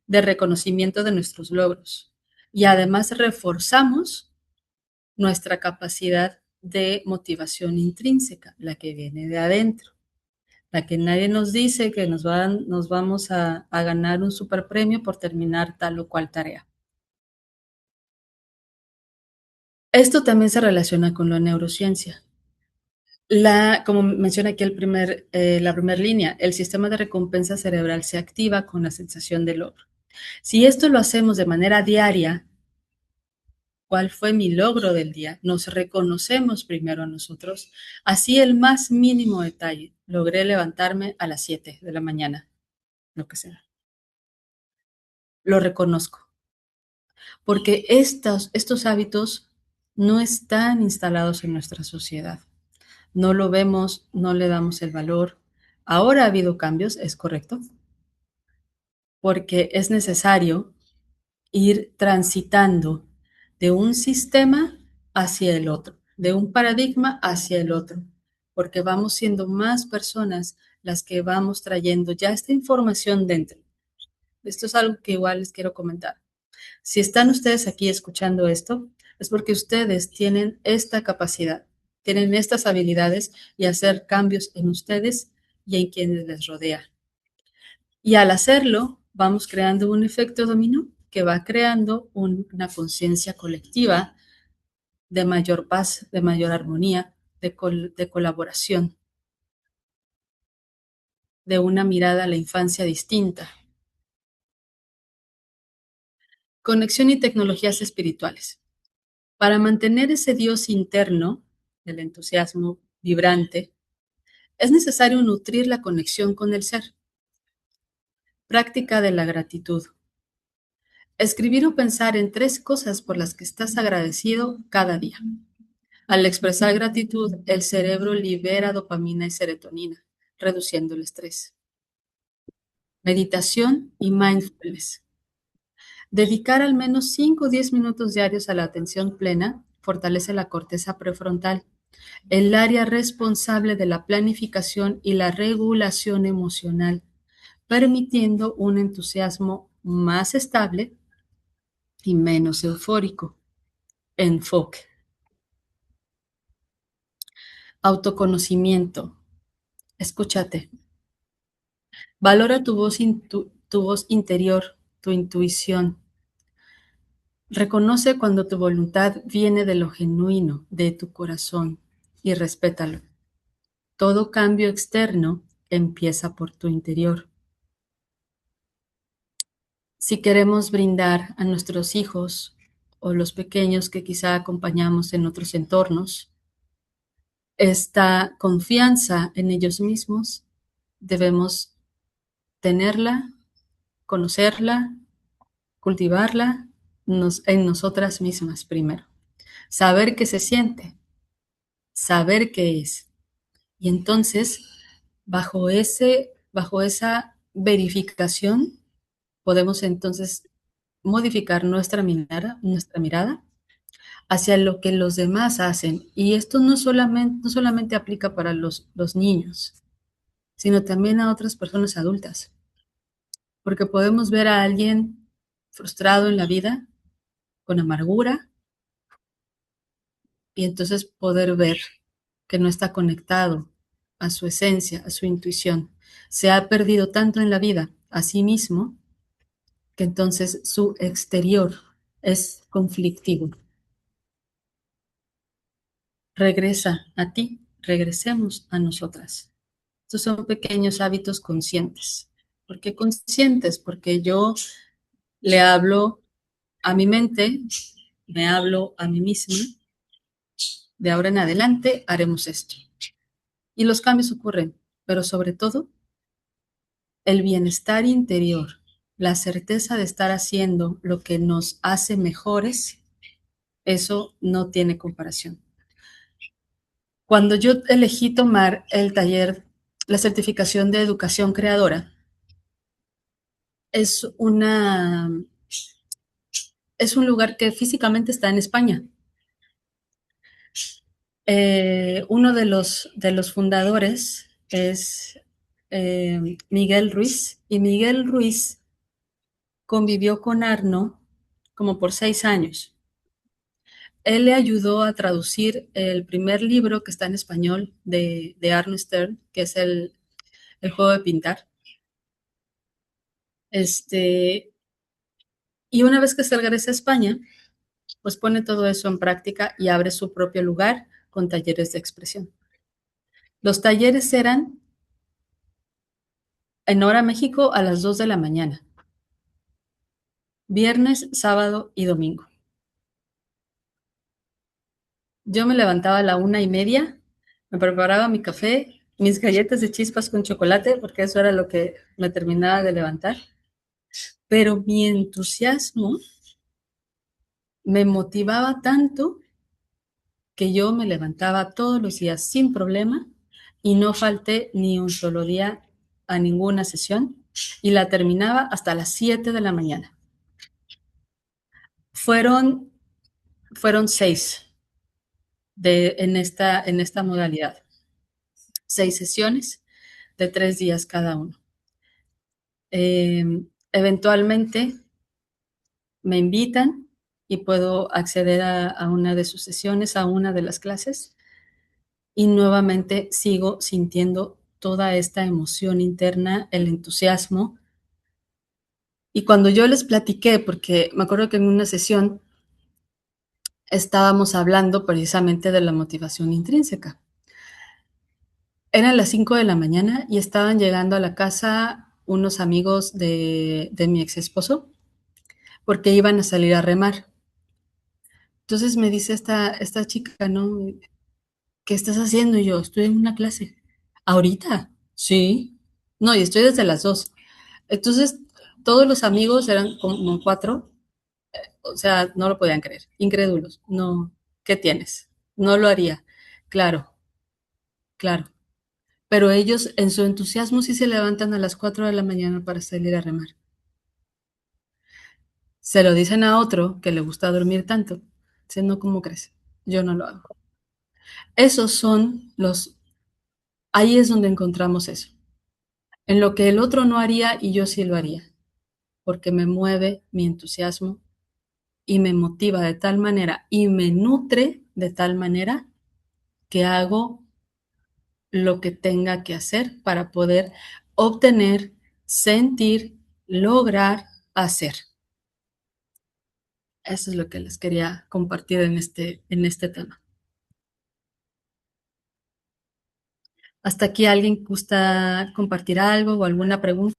de reconocimiento de nuestros logros. Y además reforzamos nuestra capacidad de motivación intrínseca, la que viene de adentro, la que nadie nos dice que nos vamos a ganar un super premio por terminar tal o cual tarea. Esto también se relaciona con la neurociencia. Como menciona aquí la primera línea, el sistema de recompensa cerebral se activa con la sensación de logro. Si esto lo hacemos de manera diaria, ¿cuál fue mi logro del día? Nos reconocemos primero a nosotros, así el más mínimo detalle. Logré levantarme a las 7 de la mañana, lo que sea. Lo reconozco, porque estos hábitos no están instalados en nuestra sociedad. No lo vemos, no le damos el valor. Ahora ha habido cambios, es correcto, porque es necesario ir transitando de un sistema hacia el otro, de un paradigma hacia el otro, porque vamos siendo más personas las que vamos trayendo ya esta información dentro. Esto es algo que igual les quiero comentar. Si están ustedes aquí escuchando esto, es porque ustedes tienen esta capacidad, tienen estas habilidades y hacer cambios en ustedes y en quienes les rodean. Y al hacerlo, vamos creando un efecto dominó que va creando una conciencia colectiva de mayor paz, de mayor armonía, de colaboración, de una mirada a la infancia distinta. Conexión y tecnologías espirituales. Para mantener ese Dios interno, el entusiasmo vibrante, es necesario nutrir la conexión con el ser. Práctica de la gratitud. Escribir o pensar en 3 cosas por las que estás agradecido cada día. Al expresar gratitud, el cerebro libera dopamina y serotonina, reduciendo el estrés. Meditación y mindfulness. Dedicar al menos 5 o 10 minutos diarios a la atención plena fortalece la corteza prefrontal, el área responsable de la planificación y la regulación emocional, permitiendo un entusiasmo más estable y menos eufórico. Enfoque. Autoconocimiento. Escúchate. Valora tu voz interior, tu intuición. Reconoce cuando tu voluntad viene de lo genuino, de tu corazón, y respétalo. Todo cambio externo empieza por tu interior. Si queremos brindar a nuestros hijos o los pequeños que quizá acompañamos en otros entornos esta confianza en ellos mismos, debemos tenerla, conocerla, cultivarla en nosotras mismas primero. Saber qué se siente, saber qué es. Y entonces, bajo esa verificación, podemos entonces modificar nuestra mirada hacia lo que los demás hacen. Y esto no solamente aplica para los niños, sino también a otras personas adultas. Porque podemos ver a alguien frustrado en la vida, con amargura, y entonces poder ver que no está conectado a su esencia, a su intuición. Se ha perdido tanto en la vida a sí mismo que entonces su exterior es conflictivo. Regresa a ti, regresemos a nosotras. Estos son pequeños hábitos conscientes. ¿Por qué conscientes? Porque yo le hablo a mi mente, me hablo a mí misma, de ahora en adelante haremos esto. Y los cambios ocurren, pero sobre todo el bienestar interior, la certeza de estar haciendo lo que nos hace mejores, eso no tiene comparación. Cuando yo elegí tomar el taller, la certificación de educación creadora, es una es un lugar que físicamente está en España. Uno de los fundadores es Miguel Ruiz, y Miguel Ruiz convivió con Arno como por 6 años. Él le ayudó a traducir el primer libro que está en español de Arno Stern, que es el juego de pintar. Y una vez que se regresa a España, pues pone todo eso en práctica y abre su propio lugar con talleres de expresión. Los talleres eran en hora México a las 2 de la mañana, viernes, sábado y domingo. Yo me levantaba a la 1:30, me preparaba mi café, mis galletas de chispas con chocolate, porque eso era lo que me terminaba de levantar. Pero mi entusiasmo me motivaba tanto que yo me levantaba todos los días sin problema y no falté ni un solo día a ninguna sesión y la terminaba hasta las 7 de la mañana. Fueron 6 en esta modalidad. 6 sesiones de 3 días cada uno. Eventualmente me invitan y puedo acceder a una de sus sesiones, a una de las clases, y nuevamente sigo sintiendo toda esta emoción interna, el entusiasmo. Y cuando yo les platiqué, porque me acuerdo que en una sesión estábamos hablando precisamente de la motivación intrínseca. Eran las 5 de la mañana y estaban llegando a la casa unos amigos de mi ex esposo porque iban a salir a remar. Entonces me dice esta chica, ¿no? ¿Qué estás haciendo? Y yo, estoy en una clase. ¿Ahorita? Sí. No, y estoy desde las 2. Entonces, todos los amigos eran como 4, o sea, no lo podían creer, incrédulos. No, ¿qué tienes? No lo haría. Claro, claro. Pero ellos en su entusiasmo sí se levantan a las 4 de la mañana para salir a remar. Se lo dicen a otro que le gusta dormir tanto. Dice, no, ¿cómo crees? Yo no lo hago. Esos son ahí es donde encontramos eso. En lo que el otro no haría y yo sí lo haría. Porque me mueve mi entusiasmo y me motiva de tal manera y me nutre de tal manera que hago lo que tenga que hacer para poder obtener, sentir, lograr, hacer. Eso es lo que les quería compartir en este tema. ¿Hasta aquí alguien gusta compartir algo o alguna pregunta?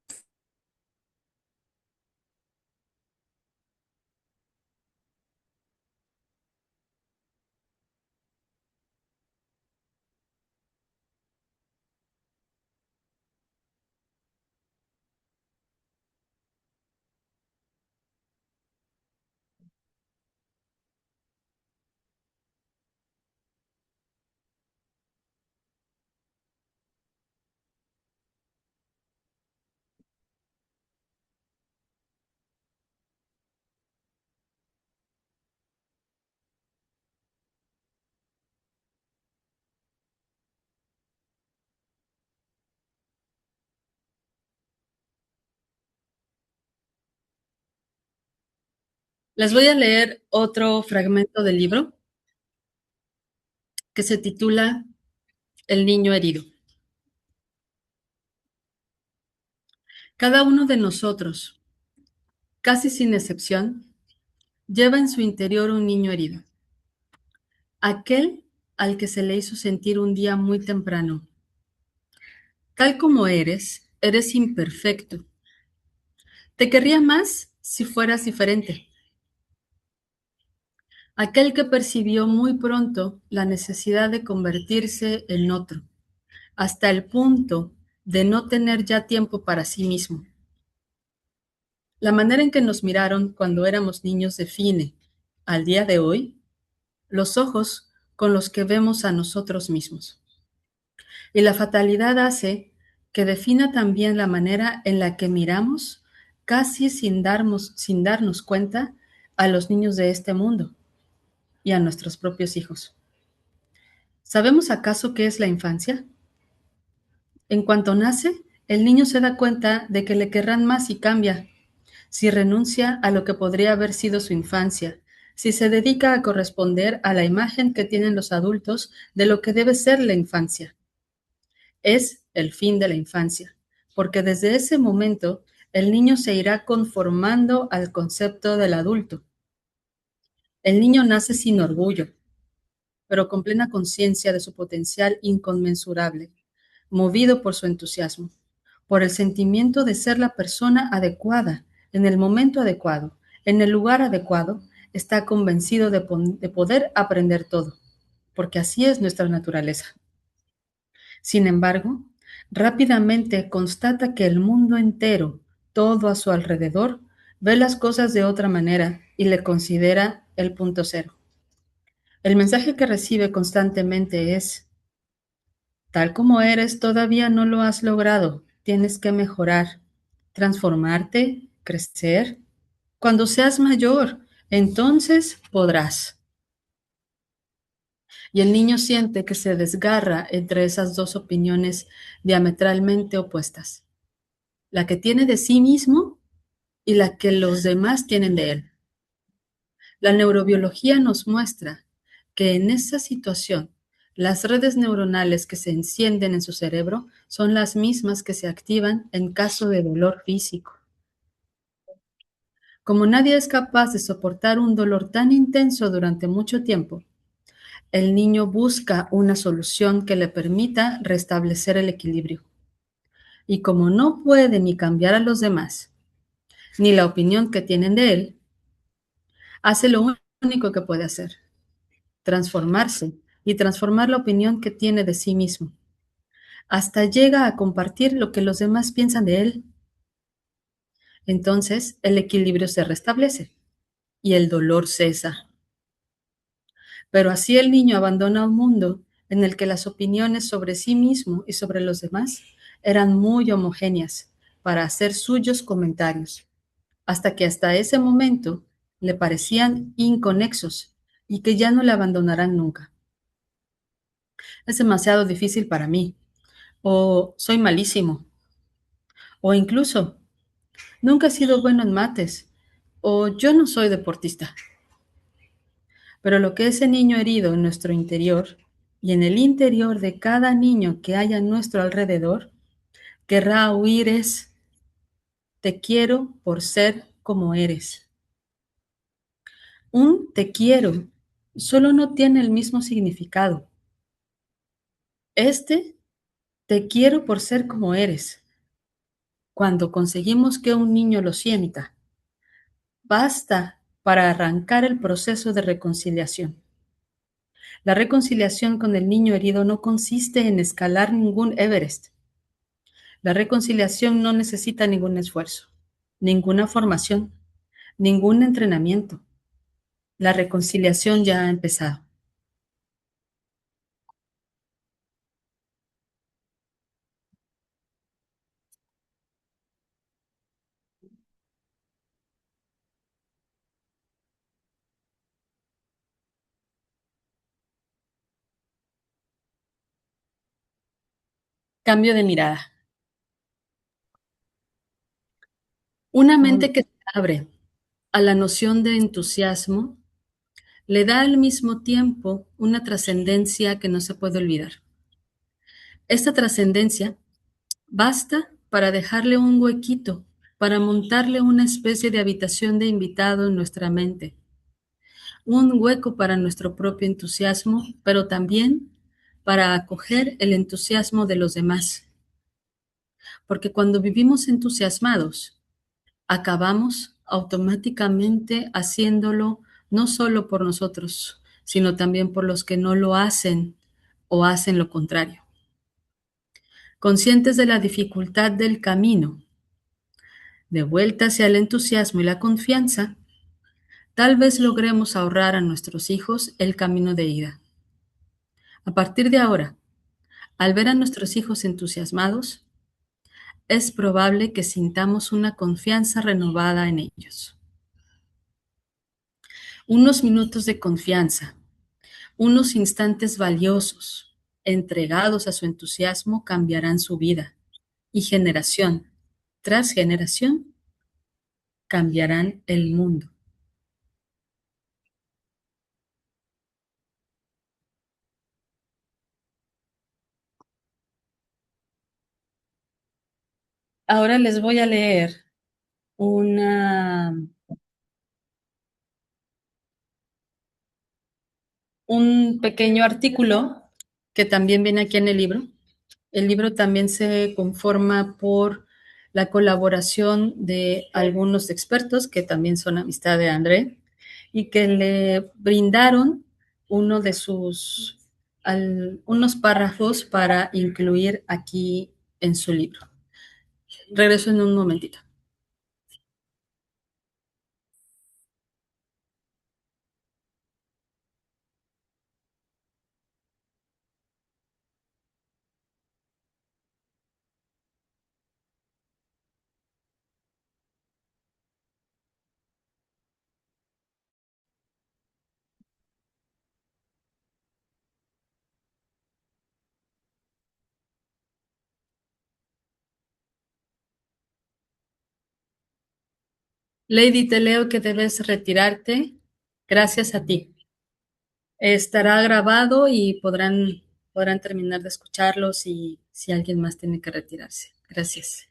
Les voy a leer otro fragmento del libro que se titula El niño herido. Cada uno de nosotros, casi sin excepción, lleva en su interior un niño herido, aquel al que se le hizo sentir un día muy temprano. Tal como eres imperfecto. Te querría más si fueras diferente. Aquel que percibió muy pronto la necesidad de convertirse en otro, hasta el punto de no tener ya tiempo para sí mismo. La manera en que nos miraron cuando éramos niños define, al día de hoy, los ojos con los que vemos a nosotros mismos. Y la fatalidad hace que defina también la manera en la que miramos, casi sin darnos cuenta, a los niños de este mundo y a nuestros propios hijos. ¿Sabemos acaso qué es la infancia? En cuanto nace, el niño se da cuenta de que le querrán más y cambia. Si renuncia a lo que podría haber sido su infancia, si se dedica a corresponder a la imagen que tienen los adultos de lo que debe ser la infancia. Es el fin de la infancia, porque desde ese momento el niño se irá conformando al concepto del adulto. El niño nace sin orgullo, pero con plena conciencia de su potencial inconmensurable, movido por su entusiasmo, por el sentimiento de ser la persona adecuada, en el momento adecuado, en el lugar adecuado, está convencido de poder aprender todo, porque así es nuestra naturaleza. Sin embargo, rápidamente constata que el mundo entero, todo a su alrededor, ve las cosas de otra manera y le considera el punto cero. El mensaje que recibe constantemente es: tal como eres, todavía no lo has logrado. Tienes que mejorar, transformarte, crecer. Cuando seas mayor, entonces podrás. Y el niño siente que se desgarra entre esas dos opiniones diametralmente opuestas, la que tiene de sí mismo y la que los demás tienen de él. La neurobiología nos muestra que en esa situación, las redes neuronales que se encienden en su cerebro son las mismas que se activan en caso de dolor físico. Como nadie es capaz de soportar un dolor tan intenso durante mucho tiempo, el niño busca una solución que le permita restablecer el equilibrio. Y como no puede ni cambiar a los demás, ni la opinión que tienen de él, hace lo único que puede hacer: transformarse y transformar la opinión que tiene de sí mismo. Hasta llega a compartir lo que los demás piensan de él. Entonces el equilibrio se restablece y el dolor cesa. Pero así el niño abandona un mundo en el que las opiniones sobre sí mismo y sobre los demás eran muy homogéneas para hacer suyos comentarios, hasta ese momento le parecían inconexos y que ya no le abandonarán nunca. Es demasiado difícil para mí, o soy malísimo, o incluso nunca he sido bueno en mates, o yo no soy deportista. Pero lo que ese niño herido en nuestro interior y en el interior de cada niño que haya a nuestro alrededor querrá oír es: te quiero por ser como eres. Un te quiero solo no tiene el mismo significado. Este te quiero por ser como eres. Cuando conseguimos que un niño lo sienta, basta para arrancar el proceso de reconciliación. La reconciliación con el niño herido no consiste en escalar ningún Everest. La reconciliación no necesita ningún esfuerzo, ninguna formación, ningún entrenamiento. La reconciliación ya ha empezado. Cambio de mirada. Una mente que se abre a la noción de entusiasmo le da al mismo tiempo una trascendencia que no se puede olvidar. Esta trascendencia basta para dejarle un huequito, para montarle una especie de habitación de invitado en nuestra mente, un hueco para nuestro propio entusiasmo, pero también para acoger el entusiasmo de los demás. Porque cuando vivimos entusiasmados, acabamos automáticamente haciéndolo no solo por nosotros, sino también por los que no lo hacen o hacen lo contrario. Conscientes de la dificultad del camino, de vuelta hacia el entusiasmo y la confianza, tal vez logremos ahorrar a nuestros hijos el camino de ida. A partir de ahora, al ver a nuestros hijos entusiasmados, es probable que sintamos una confianza renovada en ellos. Unos minutos de confianza, unos instantes valiosos, entregados a su entusiasmo, cambiarán su vida y generación tras generación cambiarán el mundo. Ahora les voy a leer un pequeño artículo que también viene aquí en el libro. El libro también se conforma por la colaboración de algunos expertos que también son amistad de André y que le brindaron uno de unos párrafos para incluir aquí en su libro. Regreso en un momentito. Lady, te leo que debes retirarte. Gracias a ti. Estará grabado y podrán terminar de escucharlo si alguien más tiene que retirarse. Gracias.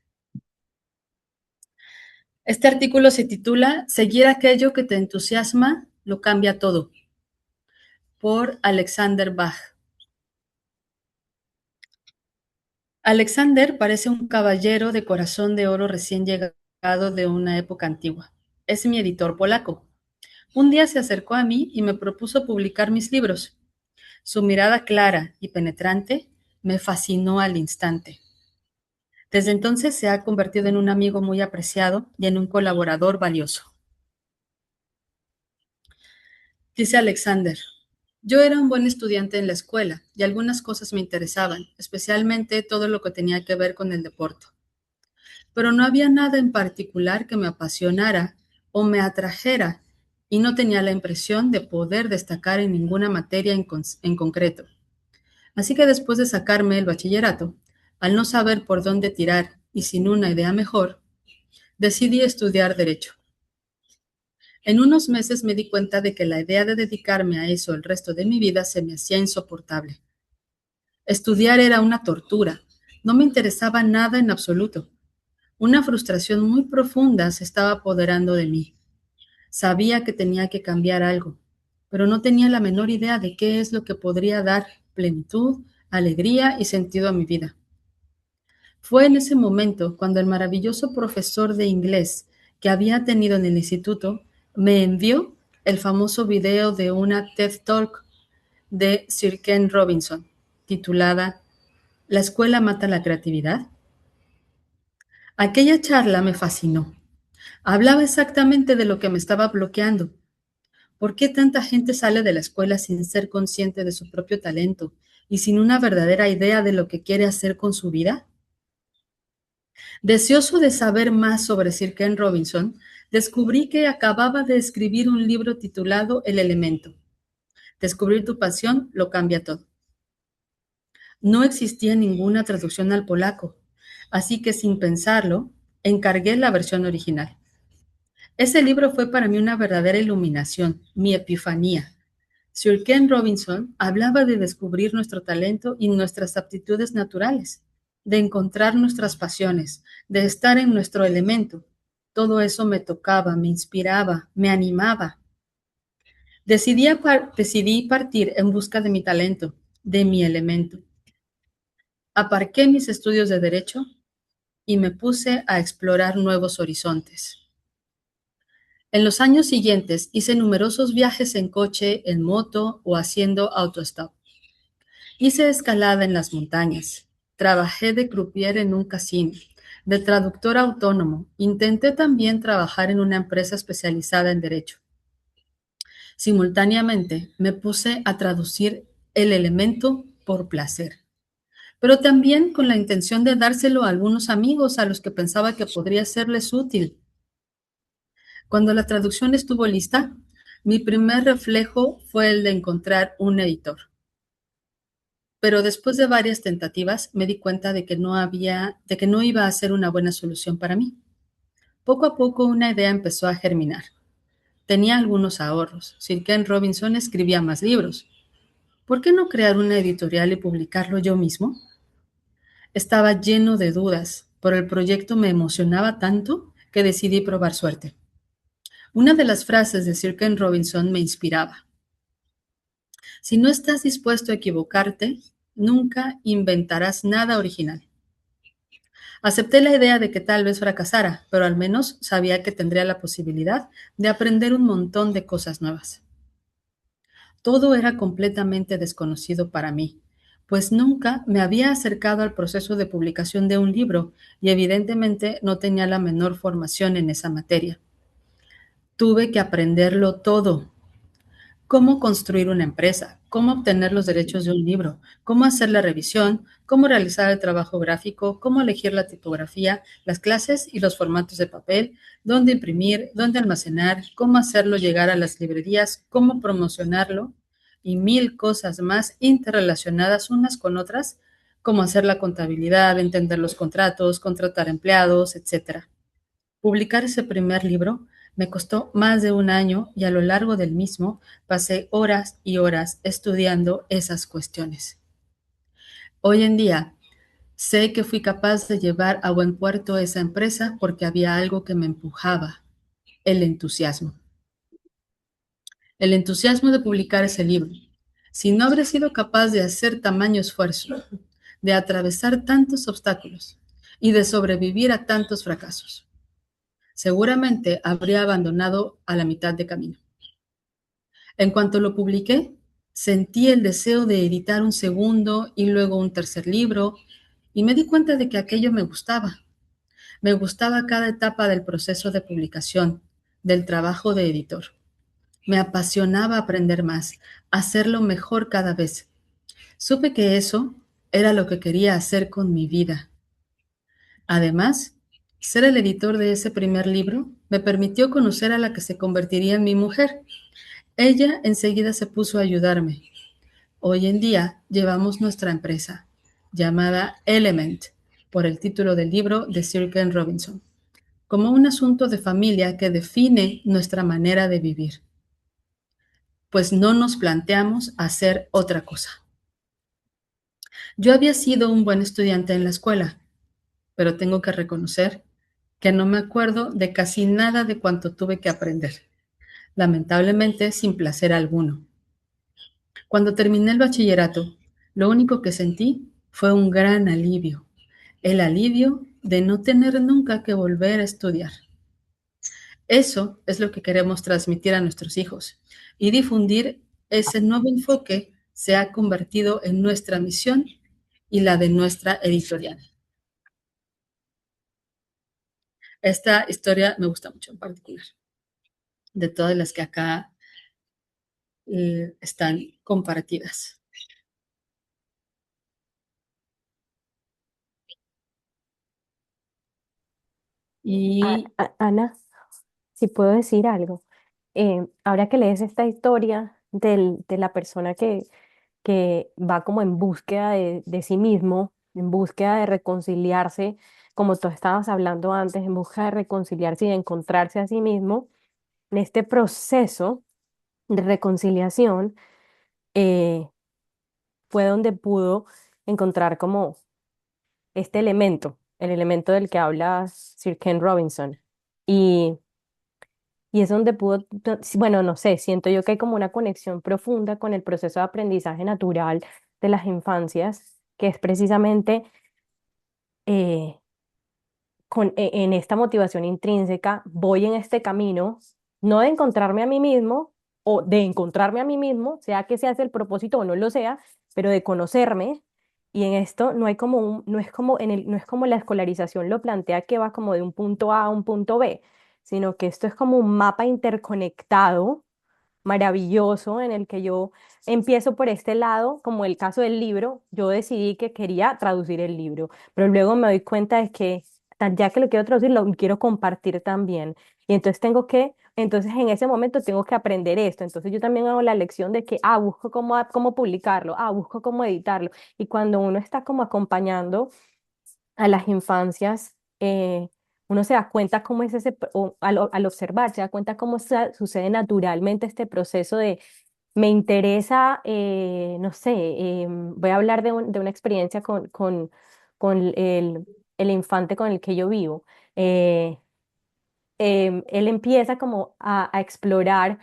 Este artículo se titula Seguir aquello que te entusiasma lo cambia todo, por Alexander Bach. Alexander parece un caballero de corazón de oro recién llegado de una época antigua. Es mi editor polaco. Un día se acercó a mí y me propuso publicar mis libros. Su mirada clara y penetrante me fascinó al instante. Desde entonces se ha convertido en un amigo muy apreciado y en un colaborador valioso. Dice Alexander, yo era un buen estudiante en la escuela y algunas cosas me interesaban, especialmente todo lo que tenía que ver con el deporte. Pero no había nada en particular que me apasionara o me atrajera y no tenía la impresión de poder destacar en ninguna materia en concreto. Así que después de sacarme el bachillerato, al no saber por dónde tirar y sin una idea mejor, decidí estudiar Derecho. En unos meses me di cuenta de que la idea de dedicarme a eso el resto de mi vida se me hacía insoportable. Estudiar era una tortura, no me interesaba nada en absoluto. Una frustración muy profunda se estaba apoderando de mí. Sabía que tenía que cambiar algo, pero no tenía la menor idea de qué es lo que podría dar plenitud, alegría y sentido a mi vida. Fue en ese momento cuando el maravilloso profesor de inglés que había tenido en el instituto me envió el famoso video de una TED Talk de Sir Ken Robinson, titulada ¿La escuela mata la creatividad? Aquella charla me fascinó. Hablaba exactamente de lo que me estaba bloqueando. ¿Por qué tanta gente sale de la escuela sin ser consciente de su propio talento y sin una verdadera idea de lo que quiere hacer con su vida? Deseoso de saber más sobre Sir Ken Robinson, descubrí que acababa de escribir un libro titulado El elemento. Descubrir tu pasión lo cambia todo. No existía ninguna traducción al polaco, así que sin pensarlo, encargué la versión original. Ese libro fue para mí una verdadera iluminación, mi epifanía. Sir Ken Robinson hablaba de descubrir nuestro talento y nuestras aptitudes naturales. de encontrar nuestras pasiones, de estar en nuestro elemento. Todo eso me tocaba, me inspiraba, me animaba. Decidí partir en busca de mi talento, de mi elemento. Aparqué mis estudios de derecho y me puse a explorar nuevos horizontes. En los años siguientes hice numerosos viajes en coche, en moto o haciendo autostop. Hice escalada en las montañas. Trabajé de croupier en un casino, de traductor autónomo. Intenté también trabajar en una empresa especializada en derecho. Simultáneamente me puse a traducir el elemento por placer, pero también con la intención de dárselo a algunos amigos a los que pensaba que podría serles útil. Cuando la traducción estuvo lista, mi primer reflejo fue el de encontrar un editor. Pero después de varias tentativas me di cuenta de que no iba a ser una buena solución para mí. Poco a poco una idea empezó a germinar. Tenía algunos ahorros. Sir Ken Robinson escribía más libros. ¿Por qué no crear una editorial y publicarlo yo mismo? Estaba lleno de dudas, pero el proyecto me emocionaba tanto que decidí probar suerte. Una de las frases de Sir Ken Robinson me inspiraba. Si no estás dispuesto a equivocarte, nunca inventarás nada original. Acepté la idea de que tal vez fracasara, pero al menos sabía que tendría la posibilidad de aprender un montón de cosas nuevas. Todo era completamente desconocido para mí, pues nunca me había acercado al proceso de publicación de un libro y evidentemente no tenía la menor formación en esa materia. Tuve que aprenderlo todo. Cómo construir una empresa, cómo obtener los derechos de un libro, cómo hacer la revisión, cómo realizar el trabajo gráfico, cómo elegir la tipografía, las clases y los formatos de papel, dónde imprimir, dónde almacenar, cómo hacerlo llegar a las librerías, cómo promocionarlo y mil cosas más interrelacionadas unas con otras, cómo hacer la contabilidad, entender los contratos, contratar empleados, etcétera. Publicar ese primer libro me costó más de un año y a lo largo del mismo pasé horas y horas estudiando esas cuestiones. Hoy en día sé que fui capaz de llevar a buen puerto esa empresa porque había algo que me empujaba, el entusiasmo. El entusiasmo de publicar ese libro. Si no habré sido capaz de hacer tamaño esfuerzo, de atravesar tantos obstáculos y de sobrevivir a tantos fracasos, seguramente habría abandonado a la mitad de camino. En cuanto lo publiqué, sentí el deseo de editar un segundo y luego un tercer libro y me di cuenta de que aquello me gustaba. Me gustaba cada etapa del proceso de publicación, del trabajo de editor. Me apasionaba aprender más, hacerlo mejor cada vez. Supe que eso era lo que quería hacer con mi vida. Además, ser el editor de ese primer libro me permitió conocer a la que se convertiría en mi mujer. Ella enseguida se puso a ayudarme. Hoy en día llevamos nuestra empresa, llamada Element, por el título del libro de Sir Ken Robinson, como un asunto de familia que define nuestra manera de vivir, pues no nos planteamos hacer otra cosa. Yo había sido un buen estudiante en la escuela, pero tengo que reconocer que no me acuerdo de casi nada de cuanto tuve que aprender, lamentablemente sin placer alguno. Cuando terminé el bachillerato, lo único que sentí fue un gran alivio, el alivio de no tener nunca que volver a estudiar. Eso es lo que queremos transmitir a nuestros hijos y difundir ese nuevo enfoque se ha convertido en nuestra misión y la de nuestra editorial. Esta historia me gusta mucho en particular, de todas las que acá están compartidas. Y Ana, si puedo decir algo. Ahora que lees esta historia de la persona que va como en búsqueda de sí mismo, en búsqueda de reconciliarse, como tú estabas hablando antes, en busca de reconciliarse y de encontrarse a sí mismo, en este proceso de reconciliación eh, fue donde pudo encontrar como este elemento, el elemento del que habla Sir Ken Robinson. Y, y es donde bueno, no sé, siento yo que hay como una conexión profunda con el proceso de aprendizaje natural de las infancias, que es precisamente eh, en esta motivación intrínseca, voy en este camino, no de encontrarme a mí mismo o de encontrarme a mí mismo, sea que sea ese el propósito o no lo sea, pero de conocerme. Y en esto no hay como no es como no es como la escolarización lo plantea que va como de un punto A a un punto B, sino que esto es como un mapa interconectado maravilloso en el que yo empiezo por este lado, como el caso del libro, yo decidí que quería traducir el libro, pero luego me doy cuenta de que ya que lo quiero traducir, lo quiero compartir también. Y entonces entonces en ese momento tengo que aprender esto. Entonces yo también hago la lección de que, busco cómo publicarlo, busco cómo editarlo. Y cuando uno está como acompañando a las infancias, uno se da cuenta cómo es al observar, se da cuenta cómo sucede naturalmente este proceso de, me interesa, no sé, voy a hablar de una experiencia con el infante con el que yo vivo. Eh, Él empieza como a explorar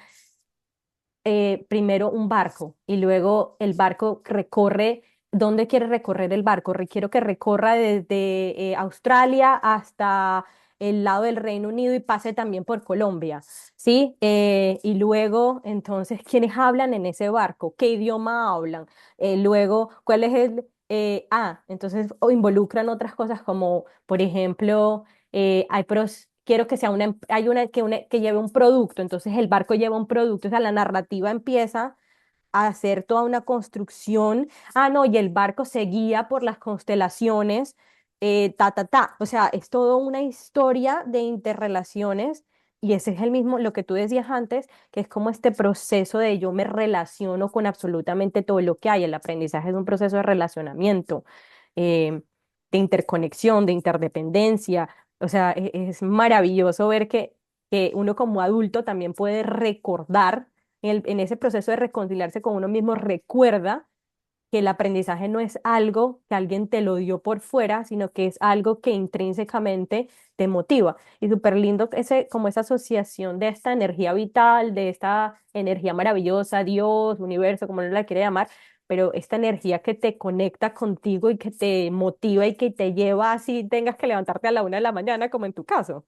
primero un barco y luego el barco recorre. ¿Dónde quiere recorrer el barco? Quiero que recorra desde Australia hasta el lado del Reino Unido y pase también por Colombia, ¿sí? Y luego, entonces, ¿quiénes hablan en ese barco? ¿Qué idioma hablan? Luego, ¿cuál es entonces o involucran otras cosas como, por ejemplo, quiero que sea hay que lleve un producto, entonces el barco lleva un producto, o sea, la narrativa empieza a hacer toda una construcción. No, y el barco se guía por las constelaciones, o sea, es toda una historia de interrelaciones. Y ese es el mismo, lo que tú decías antes, que es como este proceso de yo me relaciono con absolutamente todo lo que hay. El aprendizaje es un proceso de relacionamiento, eh, de interconexión, de interdependencia. O sea, es maravilloso ver que uno como adulto también puede recordar en ese proceso de reconciliarse con uno mismo, recuerda que el aprendizaje no es algo que alguien te lo dio por fuera, sino que es algo que intrínsecamente te motiva. Y súper lindo como esa asociación de esta energía vital, de esta energía maravillosa, Dios, universo, como uno la quiere llamar, pero esta energía que te conecta contigo y que te motiva y que te lleva así tengas que levantarte a la 1 de la mañana, como en tu caso.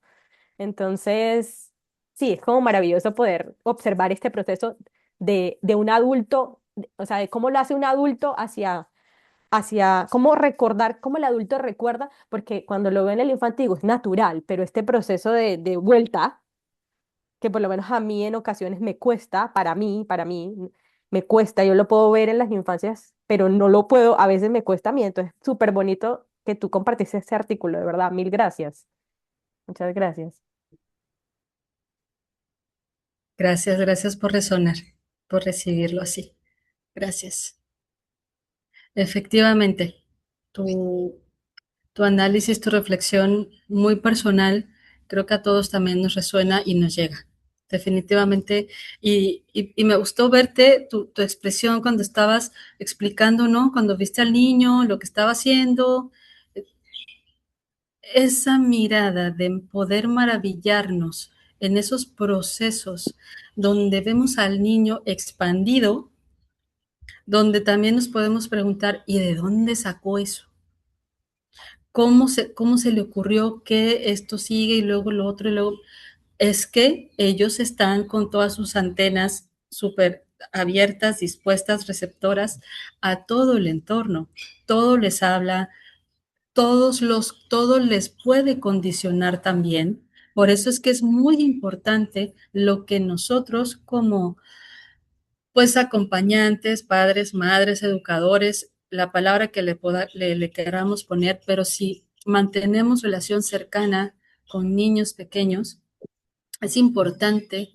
Entonces, sí, es como maravilloso poder observar este proceso de un adulto, o sea, de cómo lo hace un adulto hacia cómo recordar, cómo el adulto recuerda, porque cuando lo ve en el infante digo, es natural, pero este proceso de vuelta, que por lo menos a mí en ocasiones me cuesta, para mí, me cuesta, yo lo puedo ver en las infancias, pero no lo puedo, a veces me cuesta a mí, entonces súper bonito que tú compartiste ese artículo, de verdad, mil gracias, muchas gracias. Gracias, gracias por resonar, por recibirlo así. Gracias. Efectivamente, tu, tu análisis, tu reflexión muy personal, creo que a todos también nos resuena y nos llega. Definitivamente. Y me gustó verte, tu expresión cuando estabas explicando, ¿no? Cuando viste al niño, lo que estaba haciendo, esa mirada de poder maravillarnos en esos procesos donde vemos al niño expandido, donde también nos podemos preguntar, ¿y de dónde sacó eso? Cómo se le ocurrió que esto sigue y luego lo otro y luego? Es que ellos están con todas sus antenas súper abiertas, dispuestas, receptoras a todo el entorno. Todo les habla, todo les puede condicionar también. Por eso es que es muy importante lo que nosotros como pues acompañantes, padres, madres, educadores, la palabra que le queramos poner, pero si mantenemos relación cercana con niños pequeños, es importante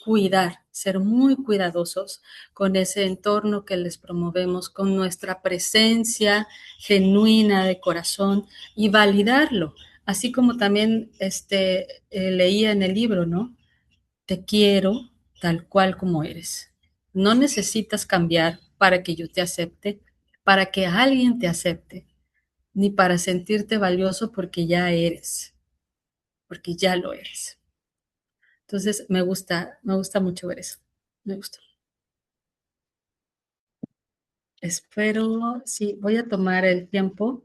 cuidar, ser muy cuidadosos con ese entorno que les promovemos, con nuestra presencia genuina de corazón y validarlo, así como también leía en el libro, ¿no? Te quiero tal cual como eres. No necesitas cambiar para que yo te acepte, para que alguien te acepte. ni para sentirte valioso porque ya eres, porque ya lo eres. Entonces me gusta mucho ver eso. Me gusta. Espero, sí, voy a tomar el tiempo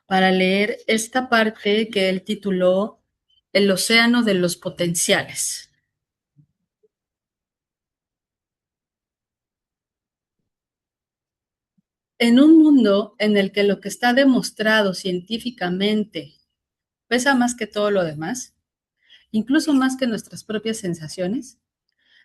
para leer esta parte que él tituló El océano de los potenciales. En un mundo en el que lo que está demostrado científicamente pesa más que todo lo demás, incluso más que nuestras propias sensaciones,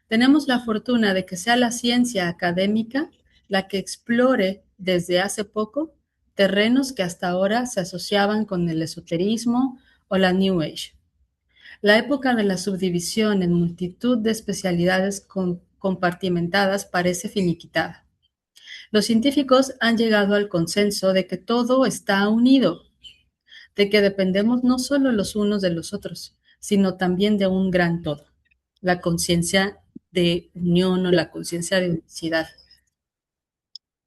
tenemos la fortuna de que sea la ciencia académica la que explore desde hace poco terrenos que hasta ahora se asociaban con el esoterismo o la New Age. La época de la subdivisión en multitud de especialidades compartimentadas parece finiquitada. Los científicos han llegado al consenso de que todo está unido, de que dependemos no solo los unos de los otros, sino también de un gran todo, la conciencia de unión o la conciencia de unicidad.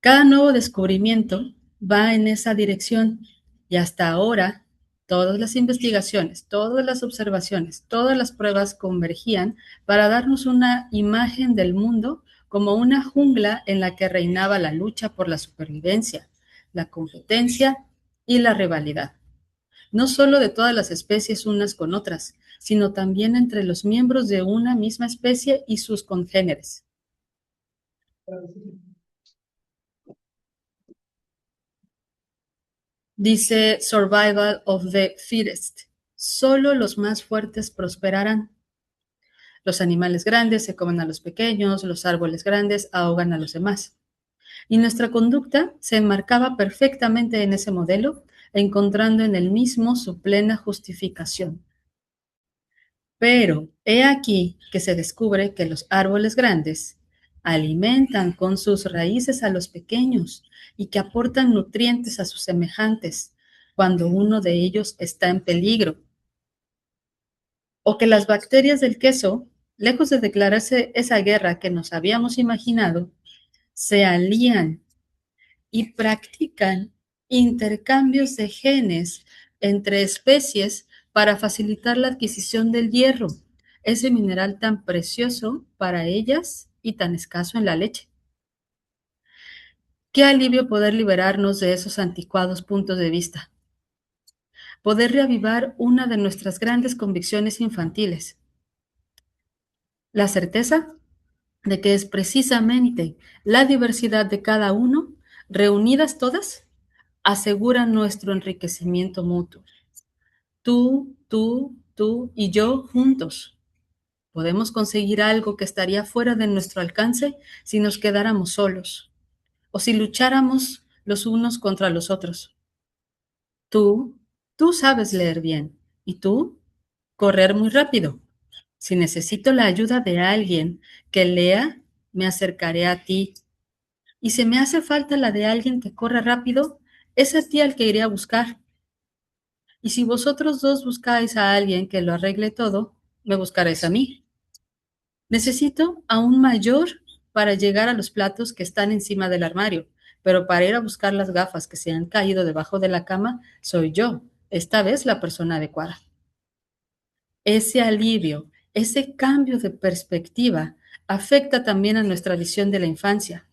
Cada nuevo descubrimiento va en esa dirección y hasta ahora todas las investigaciones, todas las observaciones, todas las pruebas convergían para darnos una imagen del mundo como una jungla en la que reinaba la lucha por la supervivencia, la competencia y la rivalidad, no solo de todas las especies unas con otras, sino también entre los miembros de una misma especie y sus congéneres. Dice Survival of the Fittest. Solo los más fuertes prosperarán. Los animales grandes se comen a los pequeños, los árboles grandes ahogan a los demás. Y nuestra conducta se enmarcaba perfectamente en ese modelo, encontrando en el mismo su plena justificación. Pero he aquí que se descubre que los árboles grandes alimentan con sus raíces a los pequeños y que aportan nutrientes a sus semejantes cuando uno de ellos está en peligro. O que las bacterias del queso, lejos de declararse esa guerra que nos habíamos imaginado, se alían y practican intercambios de genes entre especies para facilitar la adquisición del hierro, ese mineral tan precioso para ellas y tan escaso en la leche. Qué alivio poder liberarnos de esos anticuados puntos de vista, poder reavivar una de nuestras grandes convicciones infantiles, la certeza de que es precisamente la diversidad de cada uno, reunidas todas, asegura nuestro enriquecimiento mutuo. Tú y yo juntos. Podemos conseguir algo que estaría fuera de nuestro alcance si nos quedáramos solos o si lucháramos los unos contra los otros. Tú, tú sabes leer bien y tú, correr muy rápido. Si necesito la ayuda de alguien que lea, me acercaré a ti. Y si me hace falta la de alguien que corra rápido, es a ti al que iré a buscar. Y si vosotros dos buscáis a alguien que lo arregle todo, me buscaréis a mí. Necesito a un mayor para llegar a los platos que están encima del armario, pero para ir a buscar las gafas que se han caído debajo de la cama, soy yo, esta vez la persona adecuada. Ese alivio, ese cambio de perspectiva, afecta también a nuestra visión de la infancia.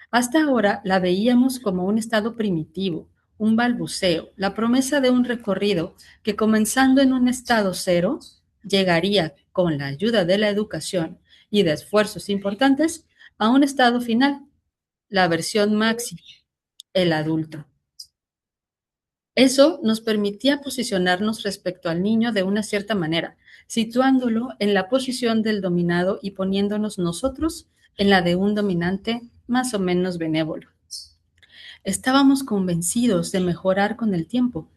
Hasta ahora la veíamos como un estado primitivo, un balbuceo, la promesa de un recorrido que comenzando en un estado cero, llegaría con la ayuda de la educación y de esfuerzos importantes a un estado final, la versión maxi, el adulto. Eso nos permitía posicionarnos respecto al niño de una cierta manera, situándolo en la posición del dominado y poniéndonos nosotros en la de un dominante más o menos benévolo. Estábamos convencidos de mejorar con el tiempo,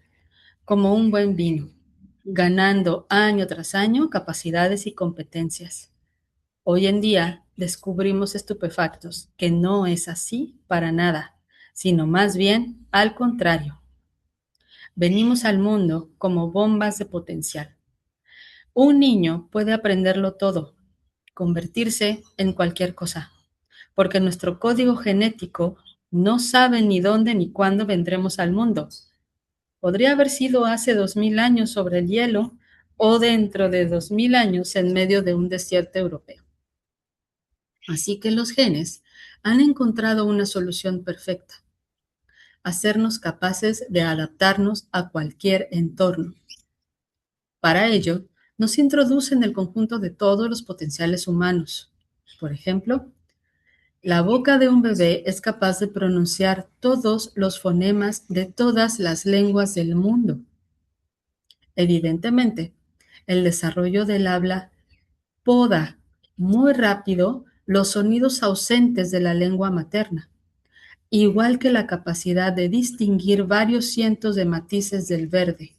como un buen vino, ganando año tras año capacidades y competencias. Hoy en día descubrimos estupefactos que no es así para nada, sino más bien al contrario. Venimos al mundo como bombas de potencial. Un niño puede aprenderlo todo, convertirse en cualquier cosa, porque nuestro código genético No saben ni dónde ni cuándo vendremos al mundo. Podría haber sido hace 2000 años sobre el hielo o dentro de 2000 años en medio de un desierto europeo. Así que los genes han encontrado una solución perfecta: hacernos capaces de adaptarnos a cualquier entorno. Para ello, nos introducen el conjunto de todos los potenciales humanos. Por ejemplo, la boca de un bebé es capaz de pronunciar todos los fonemas de todas las lenguas del mundo. Evidentemente, el desarrollo del habla poda muy rápido los sonidos ausentes de la lengua materna, igual que la capacidad de distinguir varios cientos de matices del verde,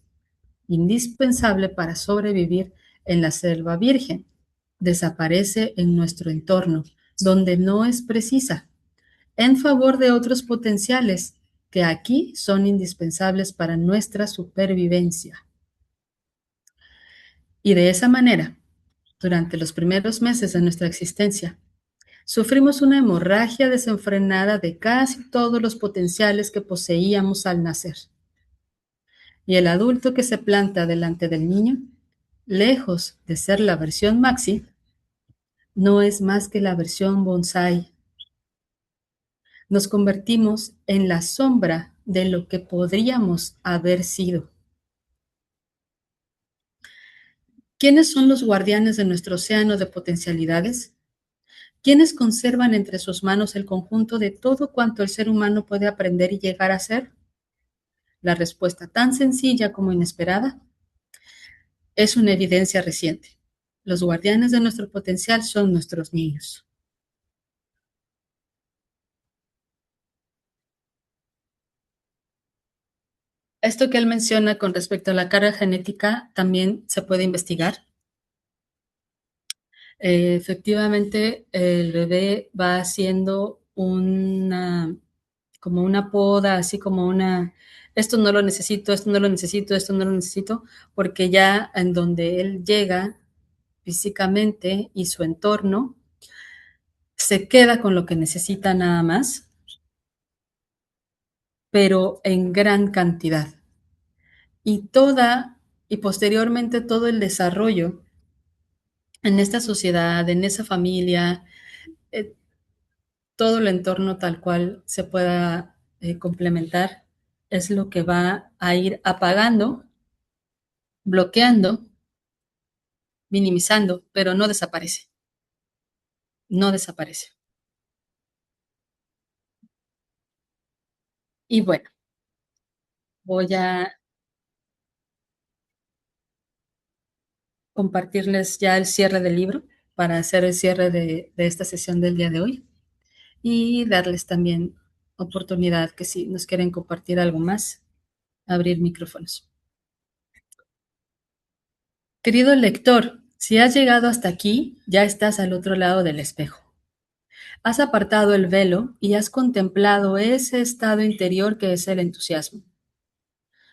indispensable para sobrevivir en la selva virgen. Desaparece en nuestro entorno, donde no es precisa, en favor de otros potenciales que aquí son indispensables para nuestra supervivencia. Y de esa manera, durante los primeros meses de nuestra existencia, sufrimos una hemorragia desenfrenada de casi todos los potenciales que poseíamos al nacer. Y el adulto que se planta delante del niño, lejos de ser la versión maxi, no es más que la versión bonsai. Nos convertimos en la sombra de lo que podríamos haber sido. ¿Quiénes son los guardianes de nuestro océano de potencialidades? ¿Quiénes conservan entre sus manos el conjunto de todo cuanto el ser humano puede aprender y llegar a ser? La respuesta, tan sencilla como inesperada, es una evidencia reciente. Los guardianes de nuestro potencial son nuestros niños. Esto que él menciona con respecto a la carga genética también se puede investigar. Efectivamente, el bebé va haciendo como una poda, así como esto no lo necesito, esto no lo necesito, esto no lo necesito, porque ya en donde él llega físicamente y su entorno, se queda con lo que necesita nada más, pero en gran cantidad. Y posteriormente todo el desarrollo en esta sociedad, en esa familia, eh, todo el entorno tal cual se pueda complementar, es lo que va a ir apagando, bloqueando, minimizando, pero no desaparece, no desaparece. Y bueno, voy a compartirles ya el cierre del libro para hacer el cierre de esta sesión del día de hoy y darles también oportunidad que si nos quieren compartir algo más, abrir micrófonos. Querido lector, si has llegado hasta aquí, ya estás al otro lado del espejo. Has apartado el velo y has contemplado ese estado interior que es el entusiasmo.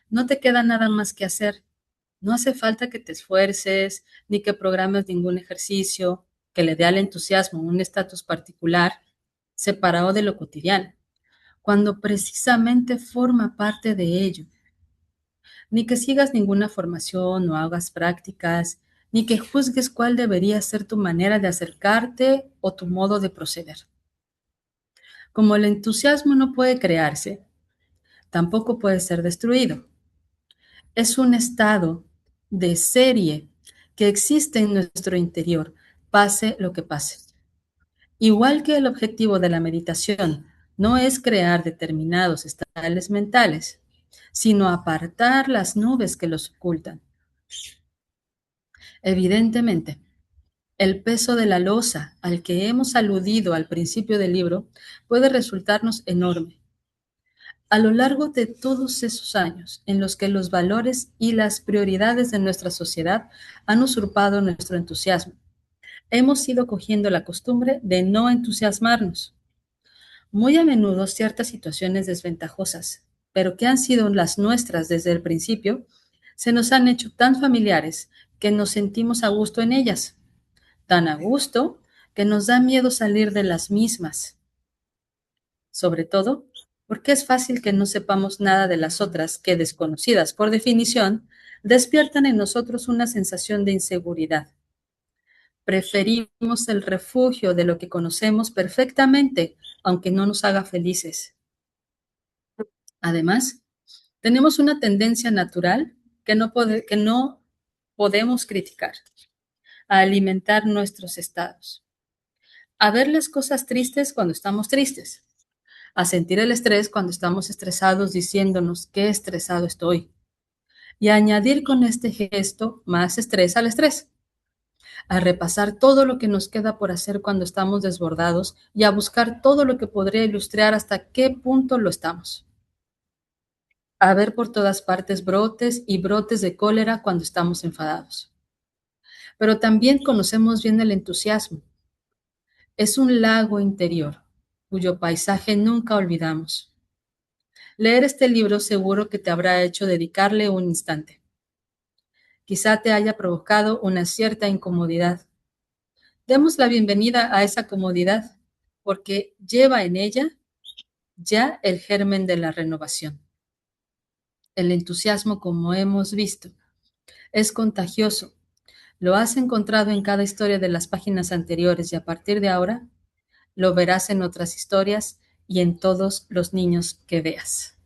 No te queda nada más que hacer. No hace falta que te esfuerces, ni que programes ningún ejercicio que le dé al entusiasmo un estatus particular, separado de lo cotidiano, cuando precisamente forma parte de ello. Ni que sigas ninguna formación o hagas prácticas, ni que juzgues cuál debería ser tu manera de acercarte o tu modo de proceder. Como el entusiasmo no puede crearse, tampoco puede ser destruido. Es un estado de serie que existe en nuestro interior, pase lo que pase. Igual que el objetivo de la meditación no es crear determinados estados mentales, sino apartar las nubes que los ocultan. Evidentemente, el peso de la losa al que hemos aludido al principio del libro puede resultarnos enorme. A lo largo de todos esos años en los que los valores y las prioridades de nuestra sociedad han usurpado nuestro entusiasmo, hemos ido cogiendo la costumbre de no entusiasmarnos. Muy a menudo ciertas situaciones desventajosas, pero que han sido las nuestras desde el principio, se nos han hecho tan familiares que nos sentimos a gusto en ellas, tan a gusto que nos da miedo salir de las mismas. sobre todo porque es fácil que no sepamos nada de las otras que, desconocidas por definición, despiertan en nosotros una sensación de inseguridad. Preferimos el refugio de lo que conocemos perfectamente, aunque no nos haga felices. Además, tenemos una tendencia natural que no podemos criticar, a alimentar nuestros estados, a ver las cosas tristes cuando estamos tristes, a sentir el estrés cuando estamos estresados diciéndonos qué estresado estoy, y a añadir con este gesto más estrés al estrés, a repasar todo lo que nos queda por hacer cuando estamos desbordados y a buscar todo lo que podría ilustrar hasta qué punto lo estamos. A ver por todas partes brotes y brotes de cólera cuando estamos enfadados. Pero también conocemos bien el entusiasmo. Es un lago interior, cuyo paisaje nunca olvidamos. Leer este libro seguro que te habrá hecho dedicarle un instante. Quizá te haya provocado una cierta incomodidad. Demos la bienvenida a esa comodidad, porque lleva en ella ya el germen de la renovación. El entusiasmo, como hemos visto, es contagioso. Lo has encontrado en cada historia de las páginas anteriores y a partir de ahora lo verás en otras historias y en todos los niños que veas.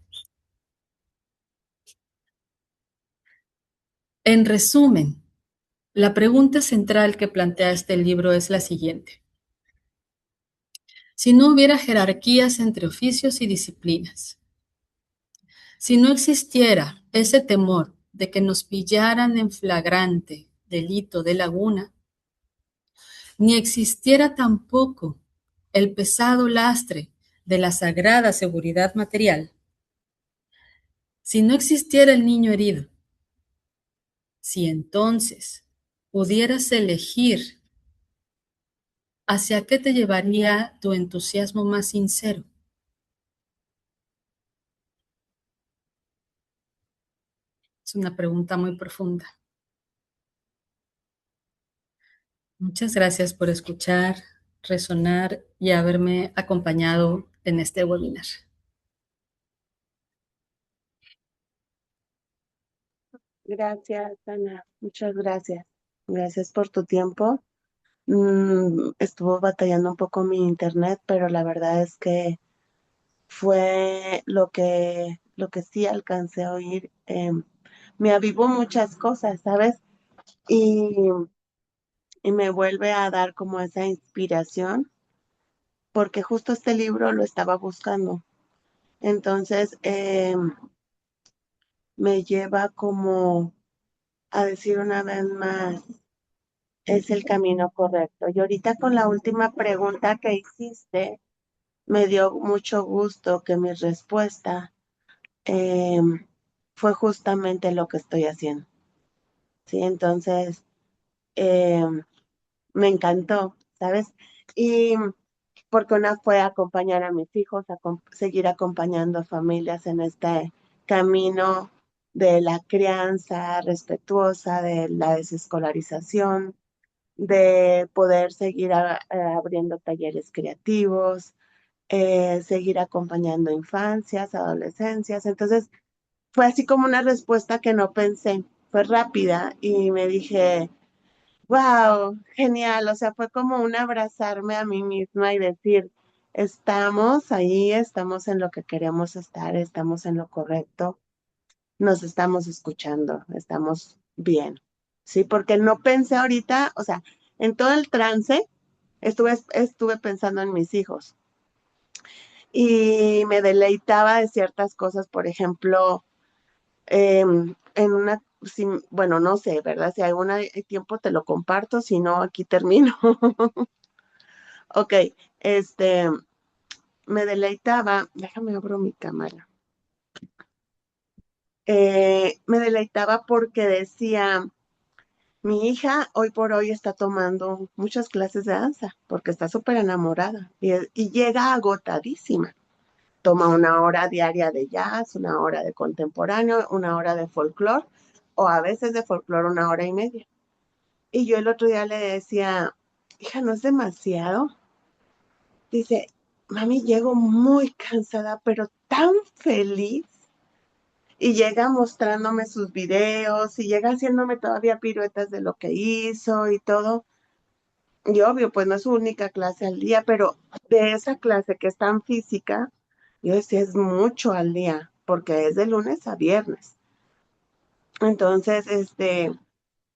En resumen, la pregunta central que plantea este libro es la siguiente. Si no hubiera jerarquías entre oficios y disciplinas, si no existiera ese temor de que nos pillaran en flagrante delito de laguna, ni existiera tampoco el pesado lastre de la sagrada seguridad material, si no existiera el niño herido, si entonces pudieras elegir hacia qué te llevaría tu entusiasmo más sincero. Es una pregunta muy profunda. Muchas gracias por escuchar, resonar y haberme acompañado en este webinar. Gracias, Ana. Muchas gracias. Gracias por tu tiempo. Estuvo batallando un poco mi internet, pero la verdad es que fue lo que sí alcancé a oír. Me avivó muchas cosas, ¿sabes? Y, y me vuelve a dar como esa inspiración, porque justo este libro lo estaba buscando. Entonces, me lleva como a decir una vez más, es el camino correcto. Y ahorita con la última pregunta que hiciste, me dio mucho gusto que mi respuesta eh, fue justamente lo que estoy haciendo. Sí, entonces eh, me encantó, ¿sabes? Y porque una fue acompañar a mis hijos, seguir acompañando a familias en este camino de la crianza respetuosa, de la desescolarización, de poder seguir abriendo talleres creativos, seguir acompañando infancias, adolescencias. Entonces, fue así como una respuesta que no pensé, fue rápida y me dije, wow, genial, o sea, fue como un abrazarme a mí misma y decir, estamos ahí, estamos en lo que queremos estar, estamos en lo correcto, nos estamos escuchando, estamos bien, ¿sí? Porque no pensé ahorita, o sea, en todo el trance estuve pensando en mis hijos y me deleitaba de ciertas cosas, por ejemplo, en una, bueno, no sé, ¿verdad? Si hay tiempo te lo comparto, si no, aquí termino. Ok, este, me deleitaba, déjame abro mi cámara. Me deleitaba porque decía, mi hija hoy por hoy está tomando muchas clases de danza porque está súper enamorada y llega agotadísima. Toma una hora diaria de jazz, una hora de contemporáneo, una hora de folclore o a veces de folclore una hora y media. Y yo el otro día le decía, hija, ¿no es demasiado? Dice, mami, llego muy cansada, pero tan feliz. Y llega mostrándome sus videos y llega haciéndome todavía piruetas de lo que hizo y todo. Y obvio, pues no es su única clase al día, pero de esa clase que es tan física, yo decía, es mucho al día, porque es de lunes a viernes. Entonces,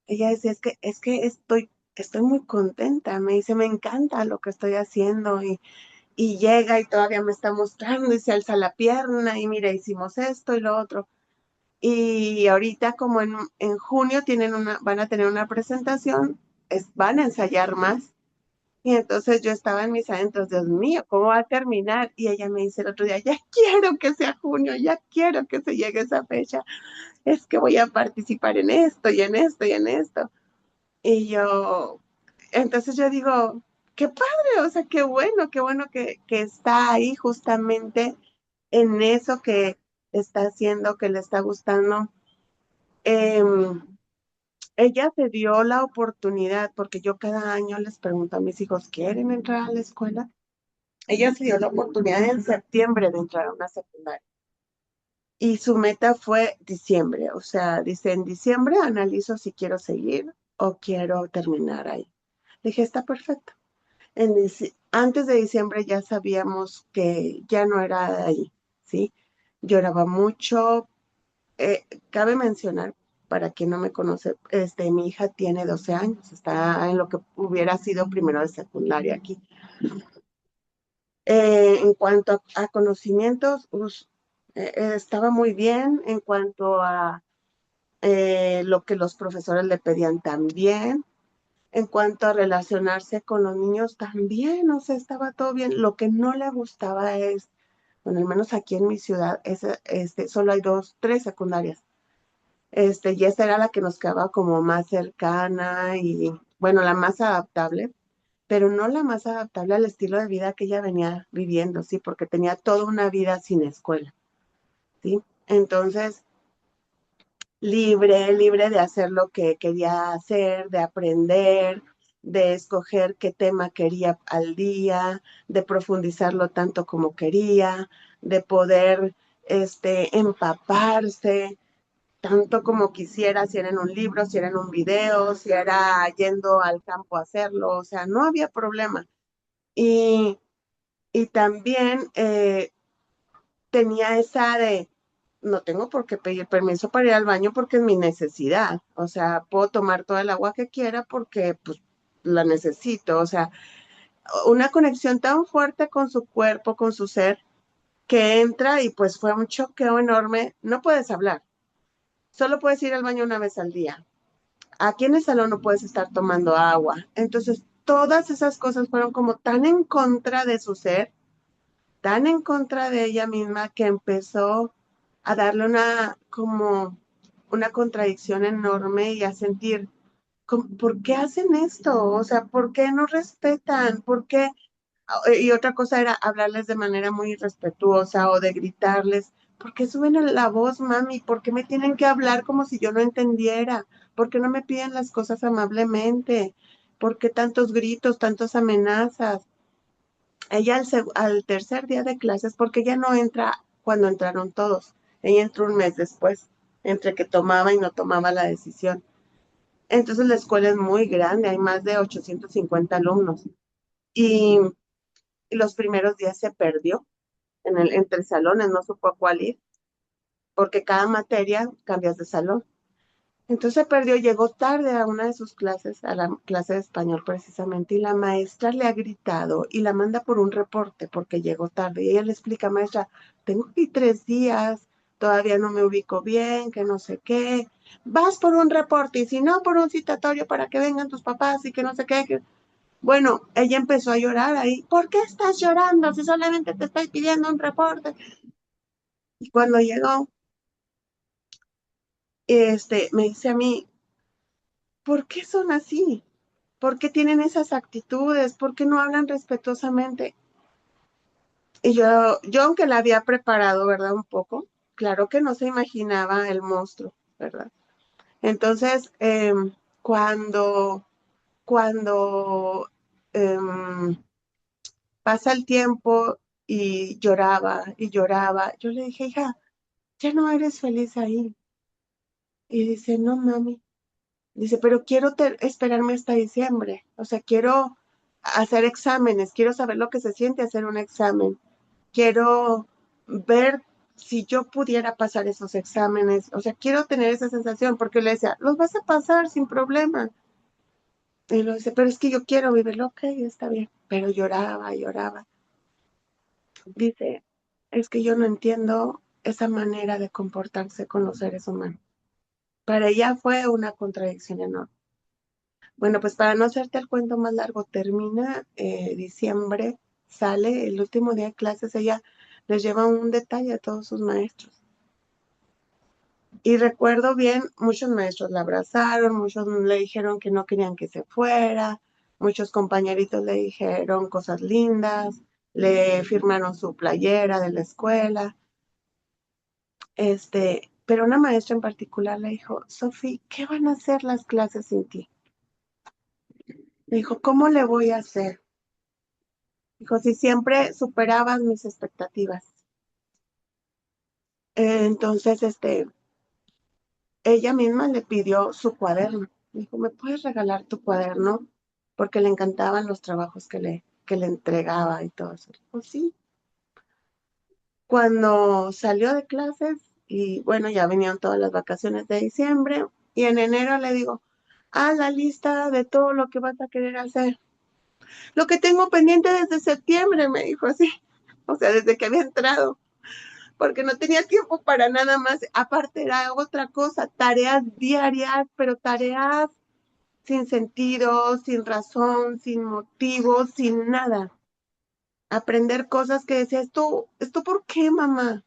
ella decía, es que estoy muy contenta. Me dice, me encanta lo que estoy haciendo. Y llega y todavía me está mostrando y se alza la pierna y mira, hicimos esto y lo otro. Y ahorita como en junio van a tener una presentación, van a ensayar más. Y entonces yo estaba en mis adentros, Dios mío, ¿cómo va a terminar? Y ella me dice el otro día, ya quiero que sea junio, ya quiero que se llegue esa fecha. Es que voy a participar en esto y en esto y en esto. Y entonces yo digo, qué padre, o sea, qué bueno que está ahí justamente en eso que está haciendo, que le está gustando. Em, Ella se dio la oportunidad, porque yo cada año les pregunto a mis hijos, ¿quieren entrar a la escuela? Ella se dio la oportunidad en septiembre de entrar a una secundaria. Y su meta fue diciembre, o sea, dice, en diciembre analizo si quiero seguir o quiero terminar ahí. Dije, está perfecto. Antes de diciembre ya sabíamos que ya no era de ahí, ¿sí? Lloraba mucho. Cabe mencionar, para quien no me conoce, mi hija tiene 12 años, está en lo que hubiera sido primero de secundaria aquí. En cuanto a conocimientos, estaba muy bien. En cuanto a lo que los profesores le pedían también. En cuanto a relacionarse con los niños también, o sea, estaba todo bien. Lo que no le gustaba es, bueno, al menos aquí en mi ciudad, solo hay tres secundarias. Y esa era la que nos quedaba como más cercana y, bueno, la más adaptable, pero no la más adaptable al estilo de vida que ella venía viviendo, ¿sí? Porque tenía toda una vida sin escuela, ¿sí? Entonces, libre de hacer lo que quería hacer, de aprender, de escoger qué tema quería al día, de profundizarlo tanto como quería, de poder, empaparse tanto como quisiera, si era en un libro, si era en un video, si era yendo al campo a hacerlo, o sea, no había problema. Y, y también tenía esa de, no tengo por qué pedir permiso para ir al baño porque es mi necesidad, o sea, puedo tomar toda el agua que quiera porque pues la necesito, o sea, una conexión tan fuerte con su cuerpo, con su ser, que entra y pues fue un choqueo enorme, no puedes hablar, solo puedes ir al baño una vez al día. Aquí en el salón no puedes estar tomando agua. Entonces, todas esas cosas fueron como tan en contra de su ser, tan en contra de ella misma, que empezó a darle como una contradicción enorme y a sentir, ¿por qué hacen esto? O sea, ¿por qué no respetan? ¿Por qué? Y otra cosa era hablarles de manera muy irrespetuosa o de gritarles, ¿por qué suben la voz, mami? ¿Por qué me tienen que hablar como si yo no entendiera? ¿Por qué no me piden las cosas amablemente? ¿Por qué tantos gritos, tantas amenazas? Ella al tercer día de clases, porque ella no entra cuando entraron todos, ella entró un mes después, entre que tomaba y no tomaba la decisión. Entonces la escuela es muy grande, hay más de 850 alumnos. Y los primeros días se perdió entre salones, no supo a cuál ir, porque cada materia cambias de salón. Entonces se perdió, llegó tarde a una de sus clases, a la clase de español precisamente, y la maestra le ha gritado y la manda por un reporte porque llegó tarde. Y ella le explica, maestra, tengo aquí 3 días, todavía no me ubico bien, que no sé qué. Vas por un reporte y si no, por un citatorio para que vengan tus papás y que no sé qué. Bueno, ella empezó a llorar ahí. ¿Por qué estás llorando si solamente te estoy pidiendo un reporte? Y cuando llegó, me dice a mí, ¿por qué son así? ¿Por qué tienen esas actitudes? ¿Por qué no hablan respetuosamente? Y yo aunque la había preparado, ¿verdad? Un poco, claro que no se imaginaba el monstruo, ¿verdad? Entonces, cuando, cuando, em, Pasa el tiempo y lloraba y lloraba. Yo le dije, hija, ya no eres feliz ahí. Y dice, no, mami. Dice, pero quiero esperarme hasta diciembre. O sea, quiero hacer exámenes, quiero saber lo que se siente hacer un examen. Quiero ver si yo pudiera pasar esos exámenes. O sea, quiero tener esa sensación porque le decía, los vas a pasar sin problema. Y lo dice, pero es que yo quiero vivirlo. Ok, está bien. Pero lloraba, lloraba. Dice, es que yo no entiendo esa manera de comportarse con los seres humanos. Para ella fue una contradicción enorme. Bueno, pues para no hacerte el cuento más largo, termina diciembre, sale el último día de clases, ella les lleva un detalle a todos sus maestros. Y recuerdo bien, muchos maestros la abrazaron, muchos le dijeron que no querían que se fuera, muchos compañeritos le dijeron cosas lindas, le firmaron su playera de la escuela. Pero una maestra en particular le dijo, Sofi, ¿qué van a hacer las clases sin ti? Le dijo, ¿cómo le voy a hacer? Dijo, si siempre superabas mis expectativas. Entonces, ella misma le pidió su cuaderno. Dijo, ¿me puedes regalar tu cuaderno? Porque le encantaban los trabajos que le entregaba y todo eso. Dijo, sí. Cuando salió de clases, y bueno, ya venían todas las vacaciones de diciembre, y en enero le digo, haz la lista de todo lo que vas a querer hacer. Lo que tengo pendiente desde septiembre, me dijo así. O sea, desde que había entrado. Porque no tenía tiempo para nada más. Aparte era otra cosa, tareas diarias, pero tareas sin sentido, sin razón, sin motivo, sin nada. Aprender cosas que decía, ¿esto por qué, mamá?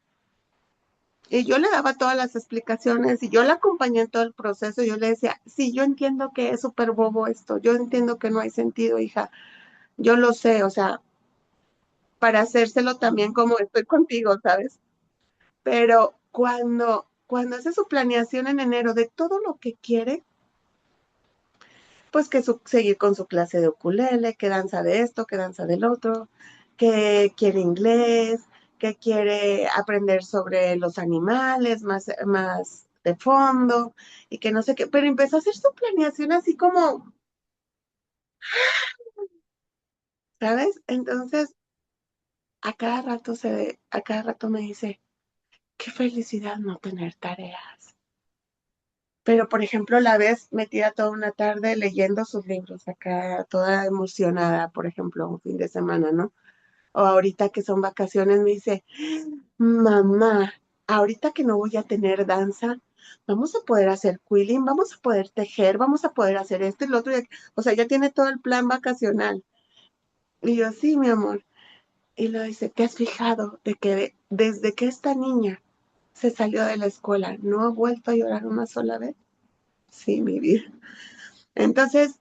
Y yo le daba todas las explicaciones y yo la acompañé en todo el proceso. Yo le decía, sí, yo entiendo que es súper bobo esto, yo entiendo que no hay sentido, hija, yo lo sé, o sea, para hacérselo también como estoy contigo, ¿sabes? Pero cuando hace su planeación en enero de todo lo que quiere, pues que seguir con su clase de ukulele, que danza de esto, que danza del otro, que quiere inglés, que quiere aprender sobre los animales más de fondo y que no sé qué, pero empezó a hacer su planeación así como, ¿sabes? Entonces, a cada rato me dice, qué felicidad no tener tareas. Pero, por ejemplo, la vez metida toda una tarde leyendo sus libros, acá toda emocionada, por ejemplo, un fin de semana, ¿no? O ahorita que son vacaciones, me dice, mamá, ahorita que no voy a tener danza, vamos a poder hacer quilling, vamos a poder tejer, vamos a poder hacer esto y lo otro. O sea, ya tiene todo el plan vacacional. Y yo, sí, mi amor. Y lo dice, ¿te has fijado de que desde que esta niña se salió de la escuela, no ha vuelto a llorar una sola vez? Sí, mi vida. Entonces,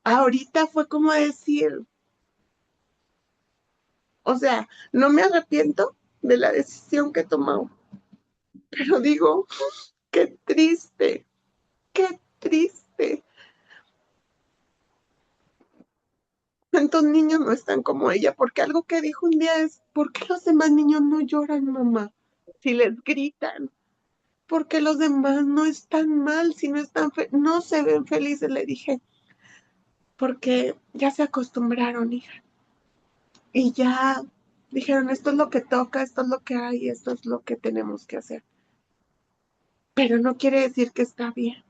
ahorita fue como decir, o sea, no me arrepiento de la decisión que he tomado, pero digo, qué triste, qué triste. ¿Cuántos niños no están como ella? Porque algo que dijo un día es, ¿por qué los demás niños no lloran, mamá? Si les gritan. ¿Por qué los demás no están mal, si no están, no se ven felices? Le dije, porque ya se acostumbraron, hija. Y ya dijeron, esto es lo que toca, esto es lo que hay, esto es lo que tenemos que hacer. Pero no quiere decir que está bien.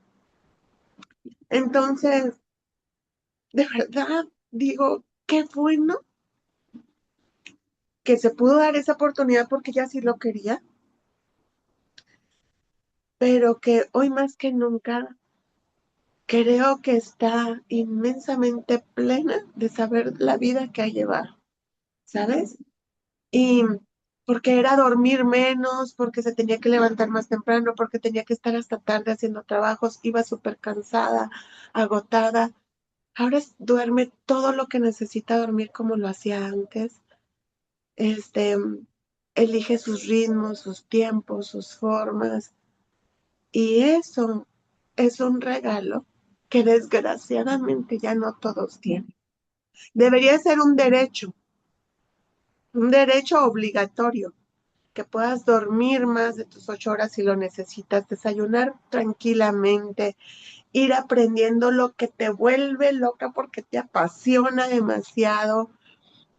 Entonces, de verdad, digo, qué bueno que se pudo dar esa oportunidad porque ella sí lo quería, pero que hoy más que nunca creo que está inmensamente plena de saber la vida que ha llevado, ¿sabes? Y porque era dormir menos, porque se tenía que levantar más temprano, porque tenía que estar hasta tarde haciendo trabajos, iba súper cansada, agotada. Ahora duerme todo lo que necesita dormir como lo hacía antes. Este, elige sus ritmos, sus tiempos, sus formas. Y eso es un regalo que desgraciadamente ya no todos tienen. Debería ser un derecho, un derecho obligatorio, que puedas dormir más de tus 8 horas si lo necesitas, desayunar tranquilamente, ir aprendiendo lo que te vuelve loca porque te apasiona demasiado,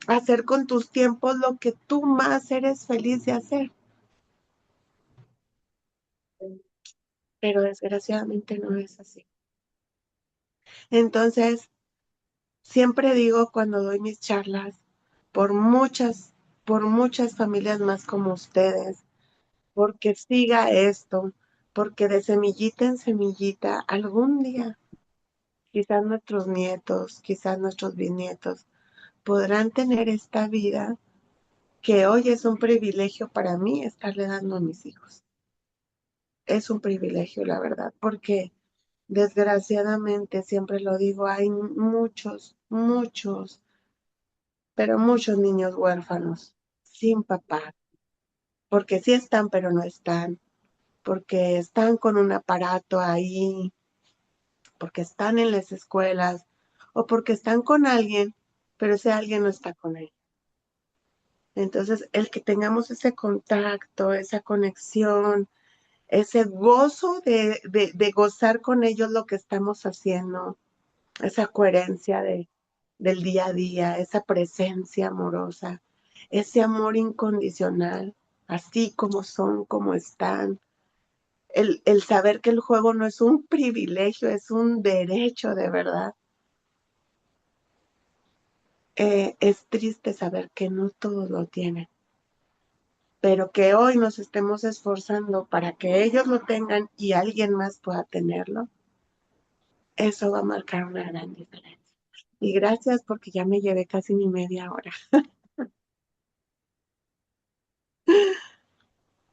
hacer con tus tiempos lo que tú más eres feliz de hacer. Pero desgraciadamente no es así. Entonces, siempre digo cuando doy mis charlas, por por muchas familias más como ustedes, porque siga esto, porque de semillita en semillita, algún día, quizás nuestros nietos, quizás nuestros bisnietos, podrán tener esta vida que hoy es un privilegio para mí estarle dando a mis hijos. Es un privilegio, la verdad, porque desgraciadamente, siempre lo digo, hay pero muchos niños huérfanos, sin papá, porque sí están, pero no están, porque están con un aparato ahí, porque están en las escuelas, o porque están con alguien, pero ese alguien no está con él. Entonces, el que tengamos ese contacto, esa conexión, ese gozo de gozar con ellos lo que estamos haciendo, esa coherencia del día a día, esa presencia amorosa, ese amor incondicional, así como son, como están. El saber que el juego no es un privilegio, es un derecho de verdad. Es triste saber que no todos lo tienen, pero que hoy nos estemos esforzando para que ellos lo tengan y alguien más pueda tenerlo, eso va a marcar una gran diferencia. Y gracias porque ya me llevé casi mi media hora.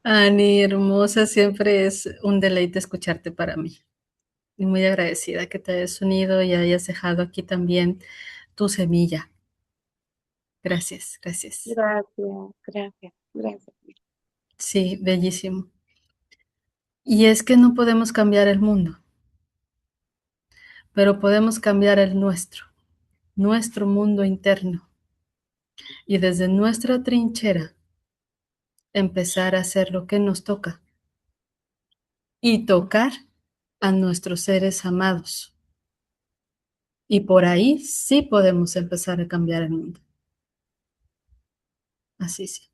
Ani, hermosa, siempre es un deleite escucharte para mí. Y muy agradecida que te hayas unido y hayas dejado aquí también tu semilla. Gracias, gracias. Gracias. Sí, bellísimo. Y es que no podemos cambiar el mundo, pero podemos cambiar el nuestro mundo interno. Y desde nuestra trinchera empezar a hacer lo que nos toca y tocar a nuestros seres amados. Y por ahí sí podemos empezar a cambiar el mundo. Así sí.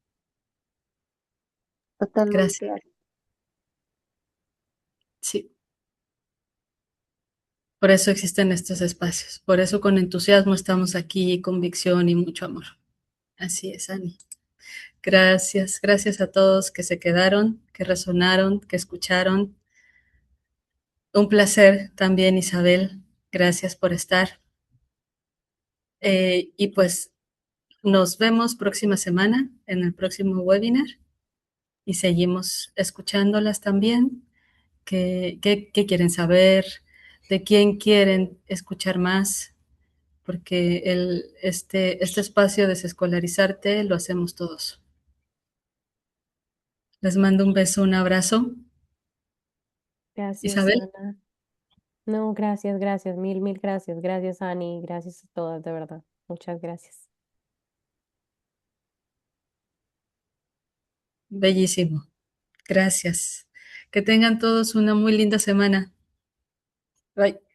Gracias. Totalmente. Sí. Por eso existen estos espacios. Por eso con entusiasmo estamos aquí, convicción y mucho amor. Así es, Ani. Gracias, gracias a todos que se quedaron, que resonaron, que escucharon. Un placer también, Isabel. Gracias por estar. Y pues nos vemos próxima semana en el próximo webinar y seguimos escuchándolas también. ¿Qué quieren saber? ¿De quién quieren escuchar más? Porque este espacio de desescolarizarte lo hacemos todos. Les mando un beso, un abrazo. Gracias, Isabel, Ana. No, gracias, gracias, mil gracias. Gracias, Ani. Gracias a todas, de verdad. Muchas gracias. bellísimo. Gracias. Que tengan todos una muy linda semana. Bye.